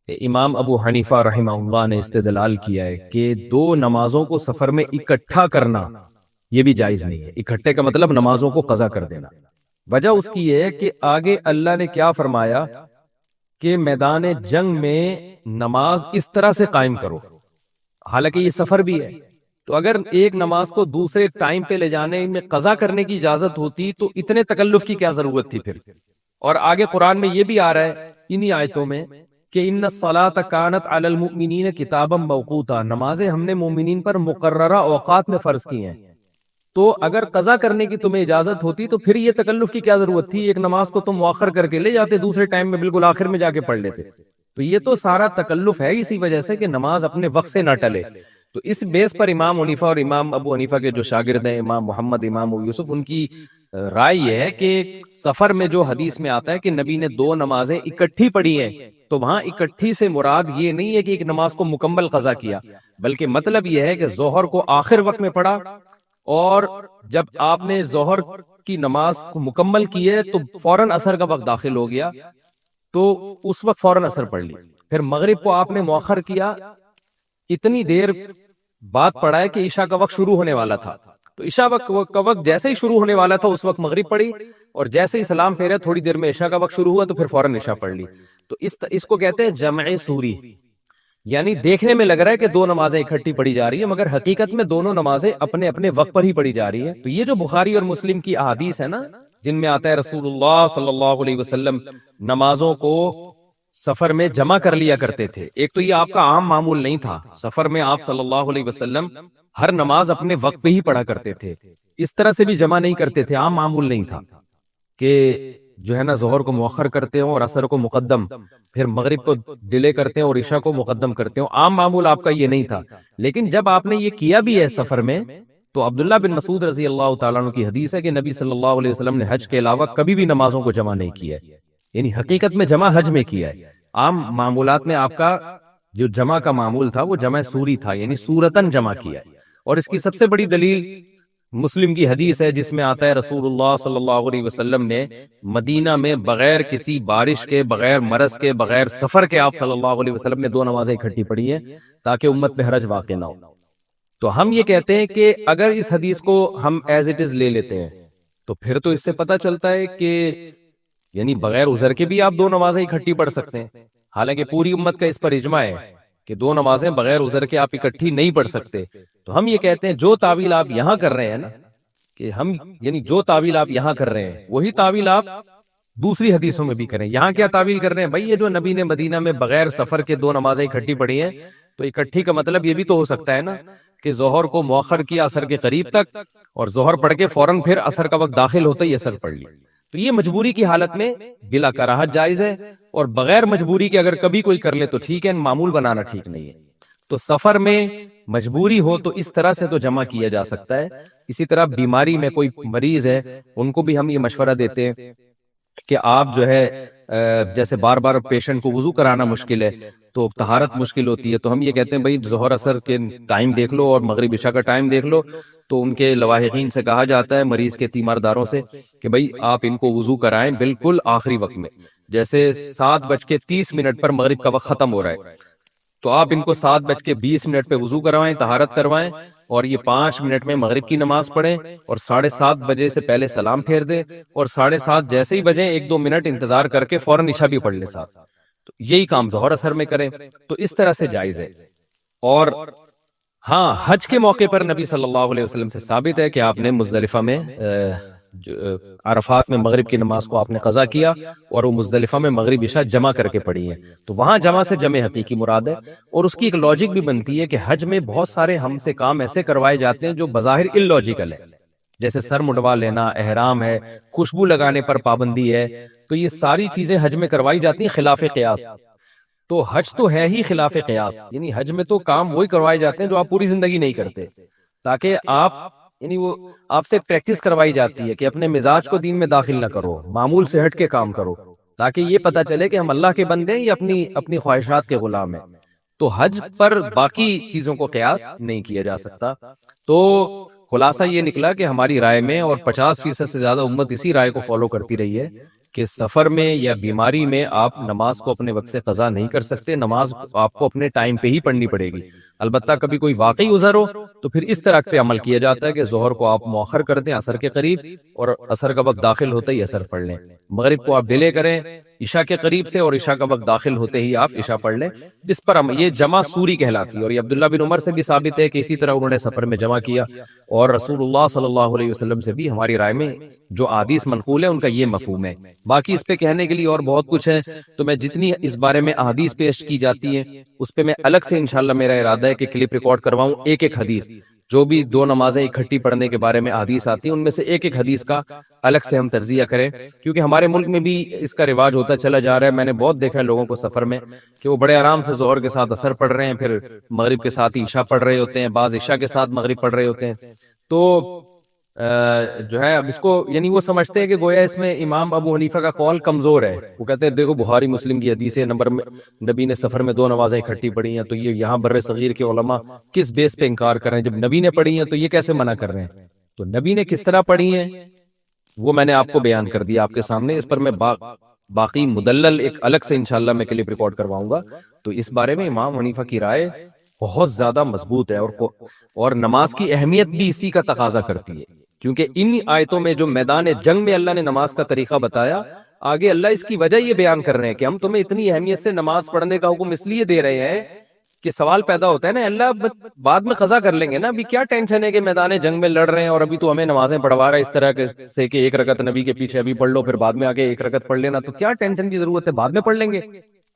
امام ابو حنیفہ رحمہ اللہ نے استدلال کیا ہے کہ دو نمازوں کو سفر میں اکٹھا کرنا یہ بھی جائز نہیں ہے۔ اکٹھے کا مطلب نمازوں کو قضا کر دینا۔ وجہ اس کی یہ ہے کہ آگے اللہ نے کیا فرمایا کہ میدان جنگ میں نماز اس طرح سے قائم کرو، حالانکہ یہ سفر بھی ہے، تو اگر ایک نماز کو دوسرے ٹائم پہ لے جانے میں قضا کرنے کی اجازت ہوتی تو اتنے تکلف کی کیا ضرورت تھی پھر۔ اور آگے قرآن میں یہ بھی آ رہا ہے انہی آیتوں میں کہ ان الصلاۃ کانت علی المؤمنین کتابا موقوتا، نمازیں ہم نے مومنین پر مقررہ اوقات میں فرض کی ہیں، تو اگر قضا کرنے کی تمہیں اجازت ہوتی تو پھر یہ تکلف کی کیا ضرورت تھی، ایک نماز کو تم مؤخر کر کے لے جاتے دوسرے ٹائم میں، بالکل آخر میں جا کے پڑھ لیتے۔ تو یہ تو سارا تکلف ہے اسی وجہ سے کہ نماز اپنے وقت سے نہ ٹلے۔ تو اس بیس پر امام حنیفہ اور امام ابو حنیفہ کے جو شاگرد ہیں امام محمد امام ابو یوسف، ان کی رائے یہ ہے کہ سفر میں جو حدیث میں آتا ہے کہ نبی نے دو نمازیں اکٹھی پڑھی ہیں، تو وہاں اکٹھی سے مراد یہ نہیں ہے کہ ایک نماز کو مکمل قضا کیا، بلکہ مطلب یہ ہے کہ ظہر کو آخر وقت میں پڑھا، اور جب آپ نے ظہر کی نماز کو مکمل کی ہے تو فوراً عصر کا وقت داخل ہو گیا، تو اس وقت فوراً عصر پڑھ لی۔ پھر مغرب کو آپ نے مؤخر کیا، اتنی دیر بعد پڑھا ہے کہ عشاء کا وقت شروع ہونے والا تھا، تو عشاء کا وقت جیسے ہی شروع ہونے والا تھا اس وقت مغرب پڑھی، اور جیسے ہی سلام پھیرا تھوڑی دیر میں عشاء کا وقت شروع ہوا تو پھر فوراً عشاء پڑھ لی۔ تو اس کو کہتے ہیں جمع سوری، یعنی دیکھنے میں لگ رہا ہے کہ دو نمازیں اکٹھی پڑھی جا رہی ہیں، مگر حقیقت میں دونوں نمازیں اپنے اپنے وقت پر ہی پڑھی جا رہی ہیں۔ تو یہ جو بخاری اور مسلم کی احادیث ہے نا، جن میں آتا ہے رسول اللہ صلی اللہ علیہ وسلم نمازوں کو سفر میں جمع کر لیا کرتے تھے، ایک تو یہ آپ کا عام معمول نہیں تھا، سفر میں آپ صلی اللہ علیہ وسلم ہر نماز اپنے وقت پہ ہی پڑھا کرتے تھے، اس طرح سے بھی جمع نہیں کرتے تھے، عام معمول نہیں تھا کہ جو ہے نا ظہر کو مؤخر کرتے ہوں اور عصر کو مقدم، پھر مغرب کو ڈیلے کرتے ہیں اور عشاء کو مقدم کرتے ہوں، عام معمول آپ کا یہ نہیں تھا۔ لیکن جب آپ نے یہ کیا بھی ہے سفر میں، تو عبداللہ بن مسعود رضی اللہ تعالیٰ عنہ کی حدیث ہے کہ نبی صلی اللہ علیہ وسلم نے حج کے علاوہ کبھی بھی نمازوں کو جمع نہیں کیا ہے، یعنی حقیقت میں جمع حج میں کیا ہے۔ عام معمولات میں آپ کا جو جمع کا معمول تھا وہ جمع سوری تھا، یعنی سورتن جمع کیا ہے۔ اور اس کی سب سے بڑی دلیل مسلم کی حدیث ہے جس میں آتا ہے رسول اللہ صلی اللہ علیہ وسلم نے مدینہ میں بغیر کسی بارش کے، بغیر مرض کے، بغیر سفر کے، آپ صلی اللہ علیہ وسلم نے دو نمازیں اکٹھی پڑھی ہیں تاکہ امت پہ حرج واقع نہ ہو۔ تو ہم یہ کہتے ہیں کہ اگر اس حدیث کو ہم ایز اٹ از لے لیتے ہیں تو پھر تو اس سے پتہ چلتا ہے کہ یعنی بغیر عذر کے بھی آپ دو نمازیں اکٹھی پڑھ سکتے ہیں، حالانکہ پوری امت کا اس پر اجماع ہے کہ دو نمازیں بغیر عذر کے آپ اکٹھی نہیں پڑھ سکتے۔ تو ہم یہ کہتے ہیں جو تعویل آپ یہاں کر رہے ہیں نا، کہ ہم یعنی جو تعویل آپ یہاں کر رہے ہیں وہی تعویل آپ دوسری حدیثوں میں بھی کریں۔ یہاں کیا تعویل کر رہے ہیں بھائی، یہ جو نبی نے مدینہ میں بغیر سفر کے دو نمازیں اکٹھی پڑھی ہیں، تو اکٹھی کا مطلب یہ بھی تو ہو سکتا ہے نا کہ ظہر کو مؤخر کیا عصر کے قریب تک، اور ظہر پڑھ کے فوراً پھر عصر کا وقت داخل ہوتا ہی عصر پڑھ لی۔ تو یہ مجبوری کی حالت میں بلا کراہت جائز ہے، اور بغیر مجبوری کے اگر کبھی کوئی کر لے تو ٹھیک ہے، معمول بنانا ٹھیک نہیں ہے۔ تو سفر میں مجبوری ہو تو اس طرح سے تو جمع کیا جا سکتا ہے۔ اسی طرح بیماری میں کوئی مریض ہے، ان کو بھی ہم یہ مشورہ دیتے ہیں کہ آپ جو ہے جیسے بار بار پیشنٹ کو وضو کرانا مشکل ہے تو طہارت مشکل ہوتی ہے، تو ہم یہ کہتے ہیں بھائی ظہر عصر کے ٹائم دیکھ لو اور مغرب عشاء کا ٹائم دیکھ لو۔ تو ان کے لواحقین سے کہا جاتا ہے، مریض کے تیمارداروں سے، کہ بھائی آپ ان کو وضو کرائیں بالکل آخری وقت میں، جیسے 7:30 پر مغرب کا وقت ختم ہو رہا ہے تو آپ ان کو 7:20 پہ وضو کروائیں، طہارت کروائیں، اور یہ 5 منٹ میں مغرب کی نماز پڑھیں، اور 7:30 بجے سے پہلے سلام پھیر دیں، اور 7:30 جیسے ہی بجیں 1-2 منٹ انتظار کر کے فوراً عشاء بھی پڑھ لیں ساتھ۔ تو یہی کام ظہر عصر میں کریں، تو اس طرح سے جائز ہے۔ اور ہاں، حج کے موقع پر نبی صلی اللہ علیہ وسلم سے ثابت ہے کہ آپ نے مزدلفہ میں عرفات میں مغرب کی نماز کو آپ نے قضا کیا، اور وہ مزدلفہ میں مغرب عشاء جمع کر کے پڑھی ہے، تو وہاں جمع سے جمع حقیقی مراد ہے۔ اور اس کی ایک لاجک بھی بنتی ہے کہ حج میں بہت سارے ہم سے کام ایسے کروائے جاتے ہیں جو بظاہر ان لاجیکل ہے، جیسے سر منڈوا لینا، احرام ہے، خوشبو لگانے پر پابندی ہے، تو یہ ساری چیزیں حج میں کروائی جاتی ہیں خلاف قیاس۔ تو حج تو ہے ہی خلاف قیاس، یعنی حج میں تو کام وہی کروائے جاتے ہیں جو آپ پوری زندگی نہیں کرتے، تاکہ آپ یعنی وہ آپ سے پریکٹس کروائی جاتی ہے کہ اپنے مزاج کو دین میں داخل نہ کرو، معمول سے ہٹ کے کام کرو، تاکہ یہ پتہ چلے کہ ہم اللہ کے بندے ہیں یا اپنی خواہشات کے غلام ہیں۔ تو حج پر باقی چیزوں کو قیاس نہیں کیا جا سکتا۔ تو خلاصہ یہ نکلا کہ ہماری رائے میں، اور 50% سے زیادہ امت اسی رائے کو فالو کرتی رہی ہے، کہ سفر میں یا بیماری میں آپ نماز کو اپنے وقت سے قضا نہیں کر سکتے، نماز آپ کو اپنے ٹائم پہ ہی پڑھنی پڑے گی۔ البتہ کبھی کوئی واقعی عذر ہو تو پھر اس طرح پہ عمل کیا جاتا ہے کہ ظہر کو آپ مؤخر کر دیں عصر کے قریب، اور عصر کا وقت داخل ہوتے ہی عصر پڑھ لیں، مغرب کو آپ ڈیلے کریں عشاء کے قریب سے، اور عشاء کا وقت داخل ہوتے ہی آپ عشاء پڑھ لیں۔ اس پر یہ جمع سوری کہلاتی ہے، اور یہ عبداللہ بن عمر سے بھی ثابت ہے کہ اسی طرح انہوں نے سفر میں جمع کیا، اور رسول اللہ صلی اللہ علیہ وسلم سے بھی ہماری رائے میں جو احادیث منقول ہے ان کا یہ مفہوم ہے۔ باقی اس پہ کہنے کے لیے اور بہت کچھ ہے، تو میں جتنی اس بارے میں احادیث پیش کی جاتی ہیں اس پہ میں الگ سے انشاءاللہ میرا ارادہ ہے کہ کلپ ریکارڈ کرواؤں، ایک ایک حدیث، جو بھی دو نمازیں اکٹھی پڑھنے کے بارے میں احادیث آتی ہیں ان میں سے ایک ایک حدیث کا الگ سے ہم تجزیہ کریں، کیونکہ ہمارے ملک میں بھی اس کا رواج ہوتا چلا جا رہا ہے۔ میں نے بہت دیکھا ہے لوگوں کو سفر میں کہ وہ بڑے آرام سے ظہر کے ساتھ عصر پڑھ رہے ہیں، پھر مغرب کے ساتھ عشاء پڑھ رہے ہوتے ہیں، بعض عشاء کے ساتھ مغرب پڑھ رہے ہوتے ہیں۔ تو جو ہے اب اس کو یعنی وہ سمجھتے ہیں کہ گویا اس میں امام ابو حنیفہ کا قول کمزور ہے، وہ کہتے ہیں دیکھو بخاری مسلم کی حدیث نمبر میں نبی نے سفر میں دو نمازیں اکٹھی پڑھی ہیں، تو یہ یہاں بر صغیر کے علماء کس بیس پہ انکار کر رہے ہیں؟ جب نبی نے پڑھی ہیں تو یہ کیسے منع کر رہے ہیں؟ تو نبی نے کس طرح پڑھی ہیں وہ میں نے آپ کو بیان کر دیا آپ کے سامنے، اس پر میں باقی مدلل ایک الگ سے انشاءاللہ میں کلپ ریکارڈ کرواؤں گا۔ تو اس بارے میں امام حنیفہ کی رائے بہت زیادہ مضبوط ہے، اور نماز کی اہمیت بھی اسی کا تقاضا کرتی ہے، کیونکہ ان آیتوں میں جو میدان جنگ میں اللہ نے نماز کا طریقہ بتایا، آگے اللہ اس کی وجہ یہ بیان کر رہے ہیں کہ ہم تمہیں اتنی اہمیت سے نماز پڑھنے کا حکم اس لیے دے رہے ہیں کہ سوال پیدا ہوتا ہے نا، اللہ بعد میں قضا کر لیں گے نا، ابھی کیا ٹینشن ہے کہ میدان جنگ میں لڑ رہے ہیں اور ابھی تو ہمیں نمازیں پڑھوا رہا ہے اس طرح سے کہ ایک رکعت نبی کے پیچھے ابھی پڑھ لو پھر بعد میں آگے ایک رکعت پڑھ لینا، تو کیا ٹینشن کی ضرورت ہے، بعد میں پڑھ لیں گے۔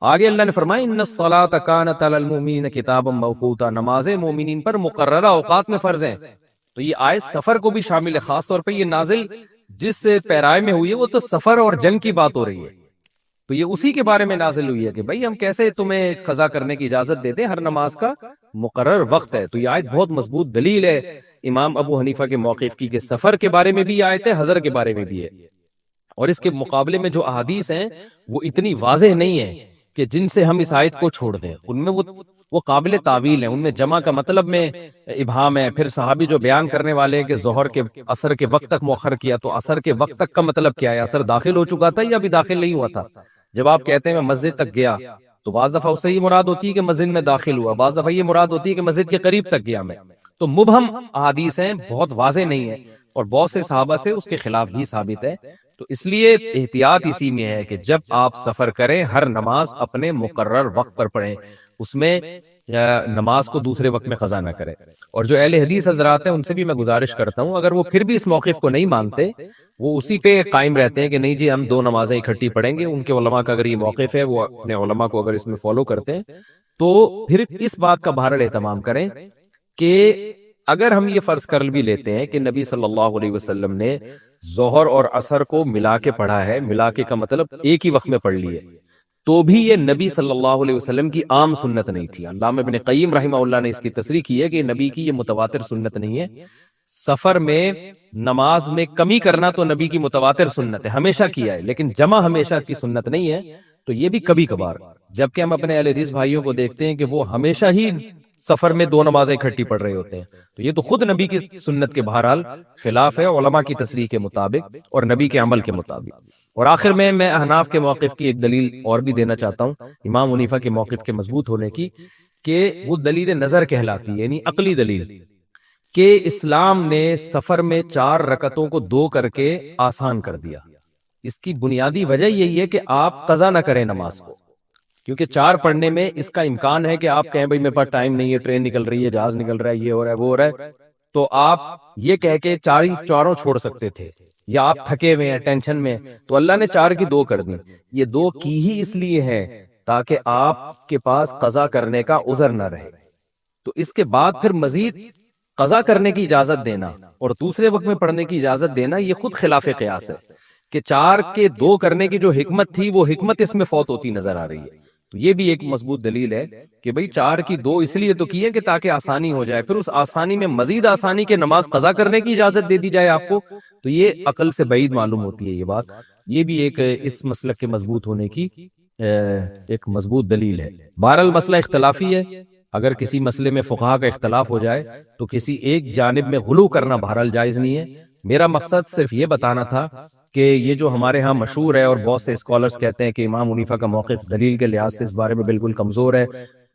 آگے اللہ نے فرمایا ان الصلاۃ کانت علی المؤمنین کتابا موقوتا، نمازیں مومنین پر مقررہ اوقات میں فرض ہیں۔ تو یہ آیت سفر کو بھی شامل ہے، خاص طور پہ یہ نازل جس پیرائے میں ہوئی ہے وہ تو سفر اور جنگ کی بات ہو رہی ہے، تو یہ اسی کے بارے میں نازل ہوئی ہے کہ بھائی ہم کیسے تمہیں قضا کرنے کی اجازت دیتے ہیں، ہر نماز کا مقرر وقت ہے۔ تو یہ آیت بہت مضبوط دلیل ہے امام ابو حنیفہ کے موقف کی کہ سفر کے بارے میں بھی یہ آیت ہے، حضر کے بارے میں بھی ہے، اور اس کے مقابلے میں جو احادیث ہیں وہ اتنی واضح نہیں ہیں کہ جن سے ہم اس آیت کو چھوڑ دیں، ان میں وہ قابل تعویل ہیں، ان میں جمع کا مطلب میں ابہام ہے۔ پھر صحابی جو بیان کرنے والے ہیں کہ ظہر کے عصر کے وقت تک مؤخر کیا، تو عصر کے وقت تک کا مطلب کیا ہے؟ عصر داخل ہو چکا تھا یا ابھی داخل نہیں ہوا تھا؟ جب آپ کہتے ہیں میں مسجد تک گیا تو بعض دفعہ اس سے یہ مراد ہوتی ہے کہ مسجد میں داخل ہوا، بعض دفعہ یہ مراد ہوتی ہے کہ مسجد کے قریب تک گیا میں، تو مبہم احادیث ہیں، بہت واضح نہیں ہے، اور بہت سے صحابہ سے اس کے خلاف بھی ثابت ہے۔ تو اس لیے احتیاط اسی میں ہے کہ جب آپ سفر کریں ہر نماز اپنے مقرر وقت پر پڑھیں، اس میں نماز کو دوسرے وقت میں قضا نہ کریں۔ اور جو اہل حدیث حضرات ہیں ان سے بھی میں گزارش کرتا ہوں، اگر وہ پھر بھی اس موقف کو نہیں مانتے، وہ اسی پہ قائم رہتے ہیں کہ نہیں جی ہم دو نمازیں اکٹھی پڑھیں گے، ان کے علماء کا اگر یہ موقف ہے، وہ اپنے علماء کو اگر اس میں فالو کرتے ہیں، تو پھر اس بات کا بہرحال اہتمام کریں کہ اگر ہم یہ فرض کر بھی لیتے ہیں کہ نبی صلی اللہ علیہ وسلم نے ظہر اور عصر کو ملا کے پڑھا ہے، ملا کے کا مطلب ایک ہی وقت میں پڑھ لی ہے، تو بھی یہ نبی صلی اللہ علیہ وسلم کی عام سنت نہیں تھی۔ علامہ ابن قیم رحمہ اللہ نے اس کی تصریح کی ہے کہ نبی کی یہ متواتر سنت نہیں ہے۔ سفر میں نماز میں کمی کرنا تو نبی کی متواتر سنت ہے، ہمیشہ کیا ہے، لیکن جمع ہمیشہ کی سنت نہیں ہے، تو یہ بھی کبھی کبھار۔ جبکہ ہم اپنے اہل حدیث بھائیوں کو دیکھتے ہیں کہ وہ ہمیشہ ہی سفر میں دو نمازیں اکٹھی پڑھ رہے ہوتے ہیں، تو یہ تو خود نبی کی سنت کے بہرحال خلاف ہے، علماء کی تصریح کے مطابق اور نبی کے عمل کے مطابق۔ اور آخر میں احناف کے موقف کی ایک دلیل اور بھی دینا چاہتا ہوں، امام حنیفہ کے موقف کے مضبوط ہونے کی، کہ وہ دلیل نظر کہلاتی ہے، یعنی عقلی دلیل، کہ اسلام نے سفر میں 4 رکعتوں کو 2 کر کے آسان کر دیا۔ اس کی بنیادی وجہ یہی ہے کہ آپ قضا نہ کریں نماز کو، کیونکہ 4 پڑھنے میں اس کا امکان ہے کہ آپ کہیں بھائی میرے پاس ٹائم نہیں ہے، ٹرین نکل رہی ہے، جہاز نکل رہا ہے، یہ ہو رہا ہے وہ ہو رہا ہے، تو آپ یہ کہہ کے چاروں چھوڑ سکتے تھے، یا آپ تھکے ہوئے ہیں، ٹینشن میں، تو اللہ نے 4 کی 2 کر دی۔ یہ 2 کی ہی اس لیے ہے تاکہ آپ کے پاس قضا کرنے کا عذر نہ رہے، تو اس کے بعد پھر مزید قضا کرنے کی اجازت دینا اور دوسرے وقت میں پڑھنے کی اجازت دینا، یہ خود خلاف قیاس ہے، کہ 4 کے 2 کرنے کی جو حکمت تھی وہ حکمت اس میں فوت ہوتی نظر آ رہی ہے۔ تو یہ بھی ایک مضبوط دلیل ہے کہ بھئی 4 کی 2 اس لیے تو کی ہے کہ تاکہ آسانی ہو جائے، پھر اس آسانی میں مزید آسانی کے نماز قضا کرنے کی اجازت دے دی جائے آپ کو، تو یہ عقل سے بعید معلوم ہوتی ہے یہ بات۔ یہ بھی ایک اس مسلک کے مضبوط ہونے کی ایک مضبوط دلیل ہے۔ بہرحال مسئلہ اختلافی ہے، اگر کسی مسئلے میں فقہا کا اختلاف ہو جائے تو کسی ایک جانب میں غلو کرنا بہرحال جائز نہیں ہے۔ میرا مقصد صرف یہ بتانا تھا کہ یہ جو ہمارے ہاں مشہور ہے اور بہت سے اسکالرز کہتے ہیں کہ امام حنیفہ کا موقف دلیل کے لحاظ سے اس بارے میں بالکل کمزور ہے،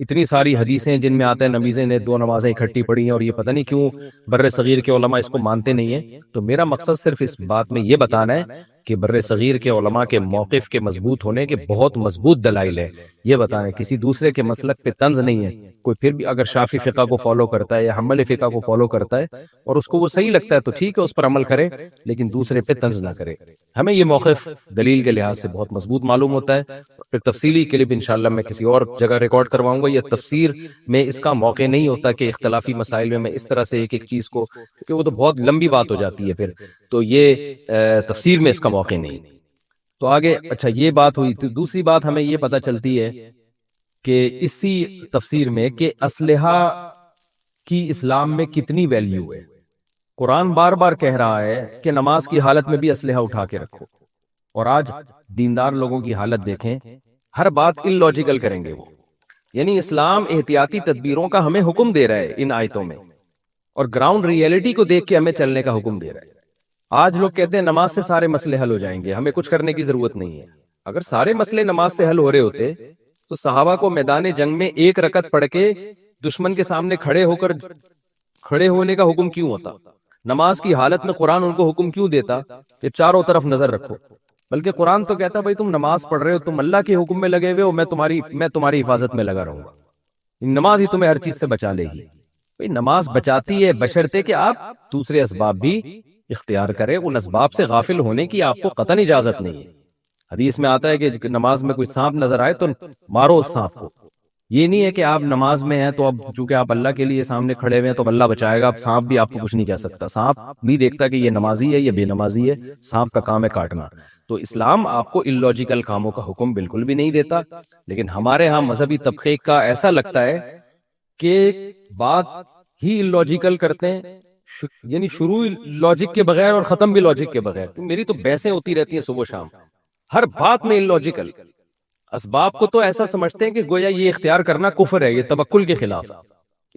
اتنی ساری حدیثیں جن میں آتا ہے نبی نے 2 نمازیں اکٹھی پڑھی ہیں اور یہ پتہ نہیں کیوں بر صغیر کے علماء اس کو مانتے نہیں ہیں. تو میرا مقصد صرف اس بات میں یہ بتانا ہے کہ بر صغیر کے علماء کے موقف کے مضبوط ہونے کے بہت مضبوط دلائل ہے، یہ بتانا ہے، کسی دوسرے کے مسلک پہ طنز نہیں ہے. کوئی پھر بھی اگر شافعی فقہ کو فالو کرتا ہے یا حنبلی فقہ کو فالو کرتا ہے اور اس کو وہ صحیح لگتا ہے تو ٹھیک ہے، اس پر عمل کرے، لیکن دوسرے پہ طنز نہ کرے. ہمیں یہ موقف دلیل کے لحاظ سے بہت مضبوط معلوم ہوتا ہے. پھر تفصیلی کلپ انشاءاللہ میں کسی اور جگہ ریکارڈ کرواؤں گا. یہ تفسیر میں اس کا موقع نہیں ہوتا کہ اختلافی مسائل میں اس طرح سے ایک ایک چیز کو، کیونکہ وہ تو بہت لمبی بات ہو جاتی ہے پھر، تو یہ تفسیر میں اس کا موقع نہیں. تو آگے اچھا یہ بات ہوئی. تو دوسری بات ہمیں یہ پتہ چلتی ہے کہ اسی تفسیر میں کہ اسلحہ کی اسلام میں کتنی ویلیو ہے. قرآن بار بار کہہ رہا ہے کہ نماز کی حالت میں بھی اسلحہ اٹھا کے رکھو، اور آج دیندار لوگوں کی حالت دیکھیں، ہر بات ان لاجیکل کریں گے وہ. یعنی اسلام احتیاطی تدبیروں کا ہمیں حکم دے رہا ہے ان آیتوں میں، اور گراؤنڈ ریئلٹی کو دیکھ کے ہمیں چلنے کا حکم دے رہا ہے. آج لوگ کہتے ہیں نماز سے سارے مسئلے حل ہو جائیں گے، ہمیں کچھ کرنے کی ضرورت نہیں ہے. اگر سارے مسئلے نماز سے حل ہو رہے ہوتے تو صحابہ کو میدان جنگ میں 1 رکعت پڑھ کے دشمن کے سامنے کھڑے ہونے کا حکم کیوں ہوتا؟ نماز کی حالت میں قرآن ان کو حکم کیوں دیتا کہ چاروں طرف نظر رکھو؟ بلکہ قرآن تو کہتا بھائی تم نماز پڑھ رہے ہو، تم اللہ کے حکم میں لگے ہوئے ہو، میں تمہاری حفاظت میں لگا رہوں گا. نماز ہی تمہیں ہر چیز سے بچا لے گی. بھائی نماز بچاتی ہے بشرطے کہ آپ دوسرے اسباب بھی اختیار کریں. ان اسباب سے غافل ہونے کی آپ کو قطعاً اجازت نہیں ہے. حدیث میں آتا ہے کہ نماز میں کوئی سانپ نظر آئے تو مارو اس سانپ کو. یہ نہیں ہے کہ آپ نماز میں ہیں تو اب چونکہ آپ اللہ کے لیے سامنے کھڑے ہوئے ہیں تو اللہ بچائے گا، اب سانپ بھی آپ کو کچھ نہیں کہہ سکتا. سانپ بھی دیکھتا کہ یہ نمازی ہے، یہ بے نمازی ہے، سانپ کا کام ہے کاٹنا. تو اسلام آپ کو اللاجیکل کاموں کا حکم بالکل بھی نہیں دیتا. لیکن ہمارے ہاں مذہبی طبقے کا ایسا لگتا ہے کہ بات ہی اللاجیکل کرتے ہیں، یعنی شروع لاجک کے بغیر اور ختم بھی لاجک کے بغیر. میری تو بحثیں ہوتی رہتی ہیں صبح شام، ہر بات میں اللاجیکل. اسباب کو تو ایسا سمجھتے ہیں کہ گویا یہ اختیار کرنا کفر ہے، یہ توکل کے خلاف.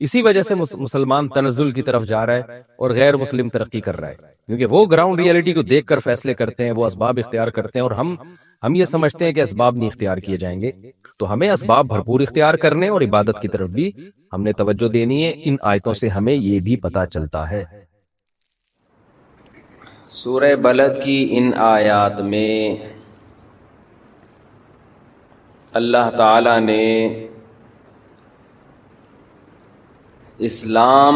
اسی وجہ سے مسلمان تنزل کی طرف جا رہا ہے اور غیر مسلم ترقی کر رہا ہے، کیونکہ وہ گراؤنڈ ریئلٹی کو دیکھ کر فیصلے کرتے ہیں، وہ اسباب اختیار کرتے ہیں، اور ہم یہ سمجھتے ہیں کہ اسباب نہیں اختیار کیے جائیں گے. تو ہمیں اسباب بھرپور اختیار کرنے اور عبادت کی طرف بھی ہم نے توجہ دینی ہے. ان آیتوں سے ہمیں یہ بھی پتہ چلتا ہے. سورہ بلد کی ان آیات میں اللہ تعالی نے اسلام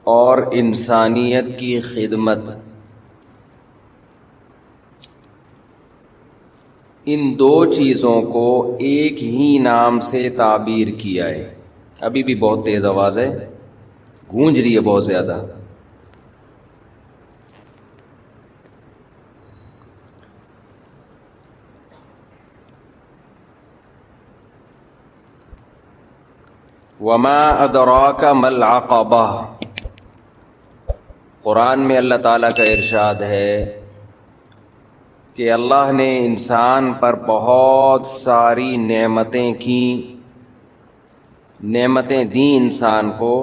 اور انسانیت کی خدمت، ان 2 چیزوں کو ایک ہی نام سے تعبیر کیا ہے. ابھی بھی بہت تیز آواز ہے، گونج رہی ہے بہت زیادہ. وما ادراک ما العقبہ. قرآن میں اللہ تعالیٰ کا ارشاد ہے کہ اللہ نے انسان پر بہت ساری نعمتیں کی، نعمتیں دیں انسان کو،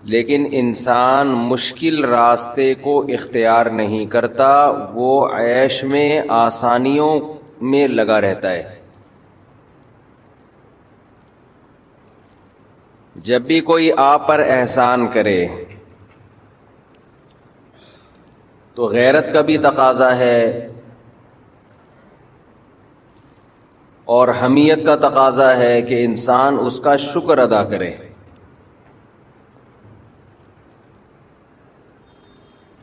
لیکن انسان مشکل راستے کو اختیار نہیں کرتا، وہ عیش میں آسانیوں میں لگا رہتا ہے. جب بھی کوئی آپ پر احسان کرے تو غیرت کا بھی تقاضا ہے اور حمیت کا تقاضا ہے کہ انسان اس کا شکر ادا کرے.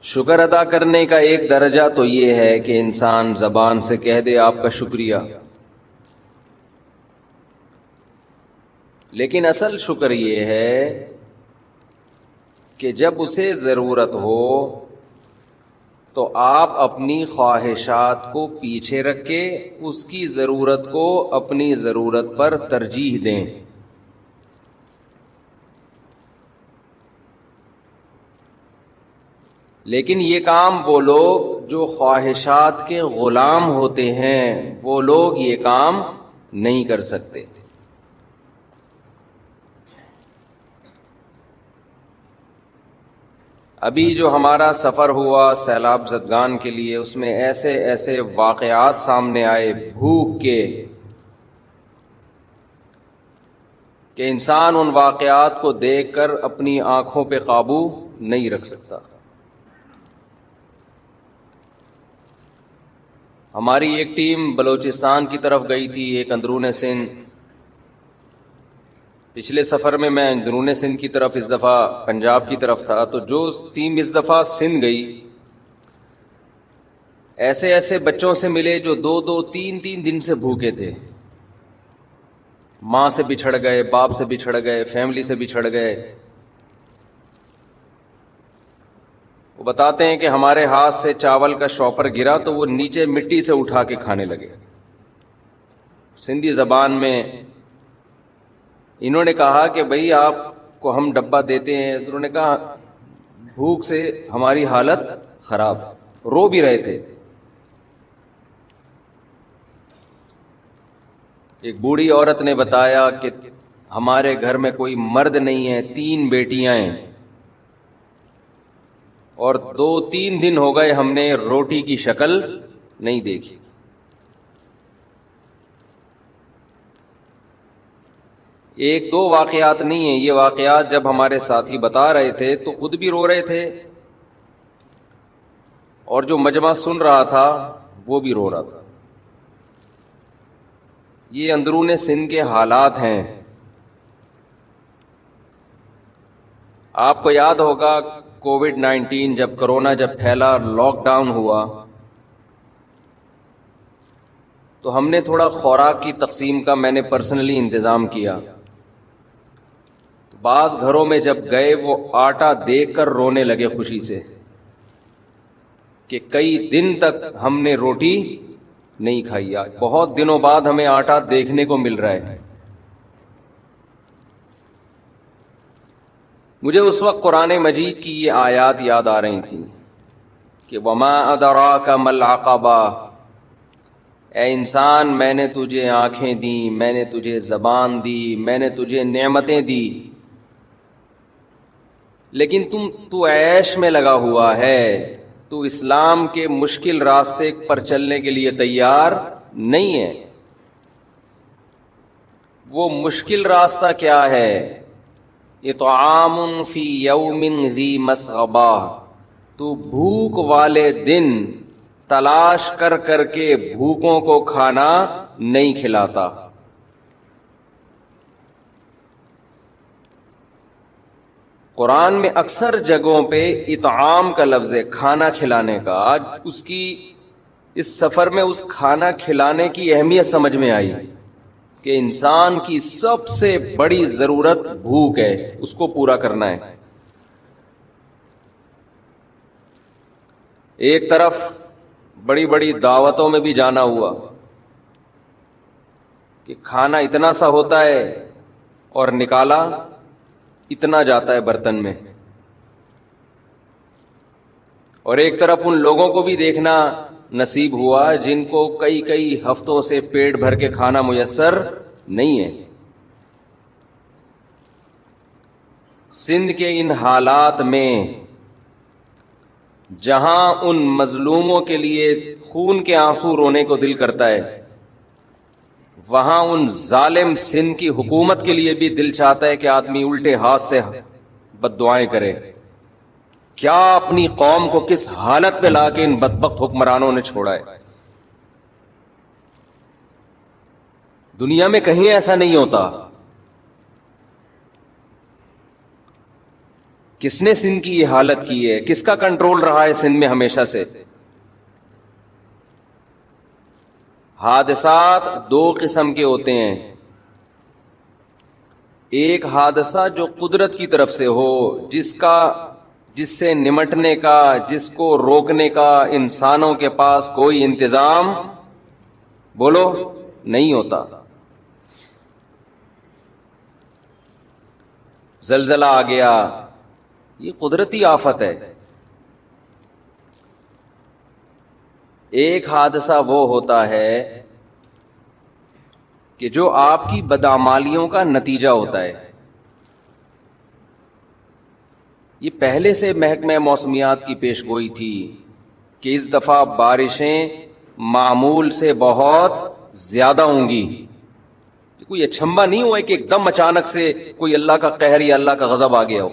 شکر ادا کرنے کا ایک درجہ تو یہ ہے کہ انسان زبان سے کہہ دے آپ کا شکریہ، لیکن اصل شکر یہ ہے کہ جب اسے ضرورت ہو تو آپ اپنی خواہشات کو پیچھے رکھ کے اس کی ضرورت کو اپنی ضرورت پر ترجیح دیں. لیکن یہ کام وہ لوگ جو خواہشات کے غلام ہوتے ہیں، وہ لوگ یہ کام نہیں کر سکتے. ابھی جو ہمارا سفر ہوا سیلاب زدگان کے لیے، اس میں ایسے ایسے واقعات سامنے آئے بھوک کے کہ انسان ان واقعات کو دیکھ کر اپنی آنکھوں پہ قابو نہیں رکھ سکتا۔ ہماری ایک ٹیم بلوچستان کی طرف گئی تھی، ایک اندرون سندھ۔ پچھلے سفر میں اندرون سندھ کی طرف، اس دفعہ پنجاب کی طرف تھا، تو جو ٹیم اس دفعہ سندھ گئی، ایسے ایسے بچوں سے ملے جو 2 3 دن سے بھوکے تھے، ماں سے بچھڑ گئے، باپ سے بچھڑ گئے، فیملی سے بچھڑ گئے۔ وہ بتاتے ہیں کہ ہمارے ہاتھ سے چاول کا شاپر گرا تو وہ نیچے مٹی سے اٹھا کے کھانے لگے۔ سندھی زبان میں انہوں نے کہا کہ بھئی آپ کو ہم ڈبہ دیتے ہیں، انہوں نے کہا بھوک سے ہماری حالت خراب، رو بھی رہے تھے۔ ایک بوڑھی عورت نے بتایا کہ ہمارے گھر میں کوئی مرد نہیں ہے، 3 بیٹیاں ہیں، اور 2 3 دن ہو گئے ہم نے روٹی کی شکل نہیں دیکھی۔ ایک دو واقعات نہیں ہیں، یہ واقعات جب ہمارے ساتھی بتا رہے تھے تو خود بھی رو رہے تھے، اور جو مجمع سن رہا تھا وہ بھی رو رہا تھا۔ یہ اندرون سندھ کے حالات ہیں۔ آپ کو یاد ہوگا کووڈ-19 جب کرونا جب پھیلا، لاک ڈاؤن ہوا، تو ہم نے تھوڑا خوراک کی تقسیم کا میں نے پرسنلی انتظام کیا۔ بعض گھروں میں جب گئے وہ آٹا دیکھ کر رونے لگے خوشی سے کہ کئی دن تک ہم نے روٹی نہیں کھائی، بہت دنوں بعد ہمیں آٹا دیکھنے کو مل رہا ہے۔ مجھے اس وقت قرآن مجید کی یہ آیات یاد آ رہی تھیں کہ وما ادراک ما العقبہ، اے انسان میں نے تجھے آنکھیں دی، میں نے تجھے زبان دی، میں نے تجھے نعمتیں دی، لیکن تو عیش میں لگا ہوا ہے، تو اسلام کے مشکل راستے پر چلنے کے لیے تیار نہیں ہے۔ وہ مشکل راستہ کیا ہے؟ اطعام فی یوم ذی مسغبہ، تو بھوک والے دن تلاش کر کر کے بھوکوں کو کھانا نہیں کھلاتا۔ قرآن میں اکثر جگہوں پہ اطعام کا لفظ ہے، کھانا کھلانے کا۔ آج اس سفر میں اس کھانا کھلانے کی اہمیت سمجھ میں آئی کہ انسان کی سب سے بڑی ضرورت بھوک ہے، اس کو پورا کرنا ہے۔ ایک طرف بڑی بڑی دعوتوں میں بھی جانا ہوا کہ کھانا اتنا سا ہوتا ہے اور نکالا اتنا جاتا ہے برتن میں، اور ایک طرف ان لوگوں کو بھی دیکھنا نصیب ہوا جن کو کئی ہفتوں سے پیٹ بھر کے کھانا میسر نہیں ہے۔ سندھ کے ان حالات میں جہاں ان مظلوموں کے لیے خون کے آنسو رونے کو دل کرتا ہے، وہاں ان ظالم سندھ کی حکومت کے لیے بھی دل چاہتا ہے کہ آدمی الٹے ہاتھ سے بد دعائیں کرے۔ کیا اپنی قوم کو کس حالت پہ لا کے ان بدبخت حکمرانوں نے چھوڑا ہے۔ دنیا میں کہیں ایسا نہیں ہوتا۔ کس نے سندھ کی یہ حالت کی ہے؟ کس کا کنٹرول رہا ہے سندھ میں ہمیشہ سے؟ حادثات 2 قسم کے ہوتے ہیں، ایک حادثہ جو قدرت کی طرف سے ہو، جس سے نمٹنے کا، جس کو روکنے کا انسانوں کے پاس کوئی انتظام بولو نہیں ہوتا۔ زلزلہ آ گیا، یہ قدرتی آفت ہے۔ ایک حادثہ وہ ہوتا ہے کہ جو آپ کی بدعمالیوں کا نتیجہ ہوتا ہے۔ یہ پہلے سے محکمہ موسمیات کی پیش گوئی تھی کہ اس دفعہ بارشیں معمول سے بہت زیادہ ہوں گی. کوئی اچھمبا نہیں ہوا ہے کہ ایک دم اچانک سے کوئی اللہ کا قہر یا اللہ کا غضب آ گیا ہو.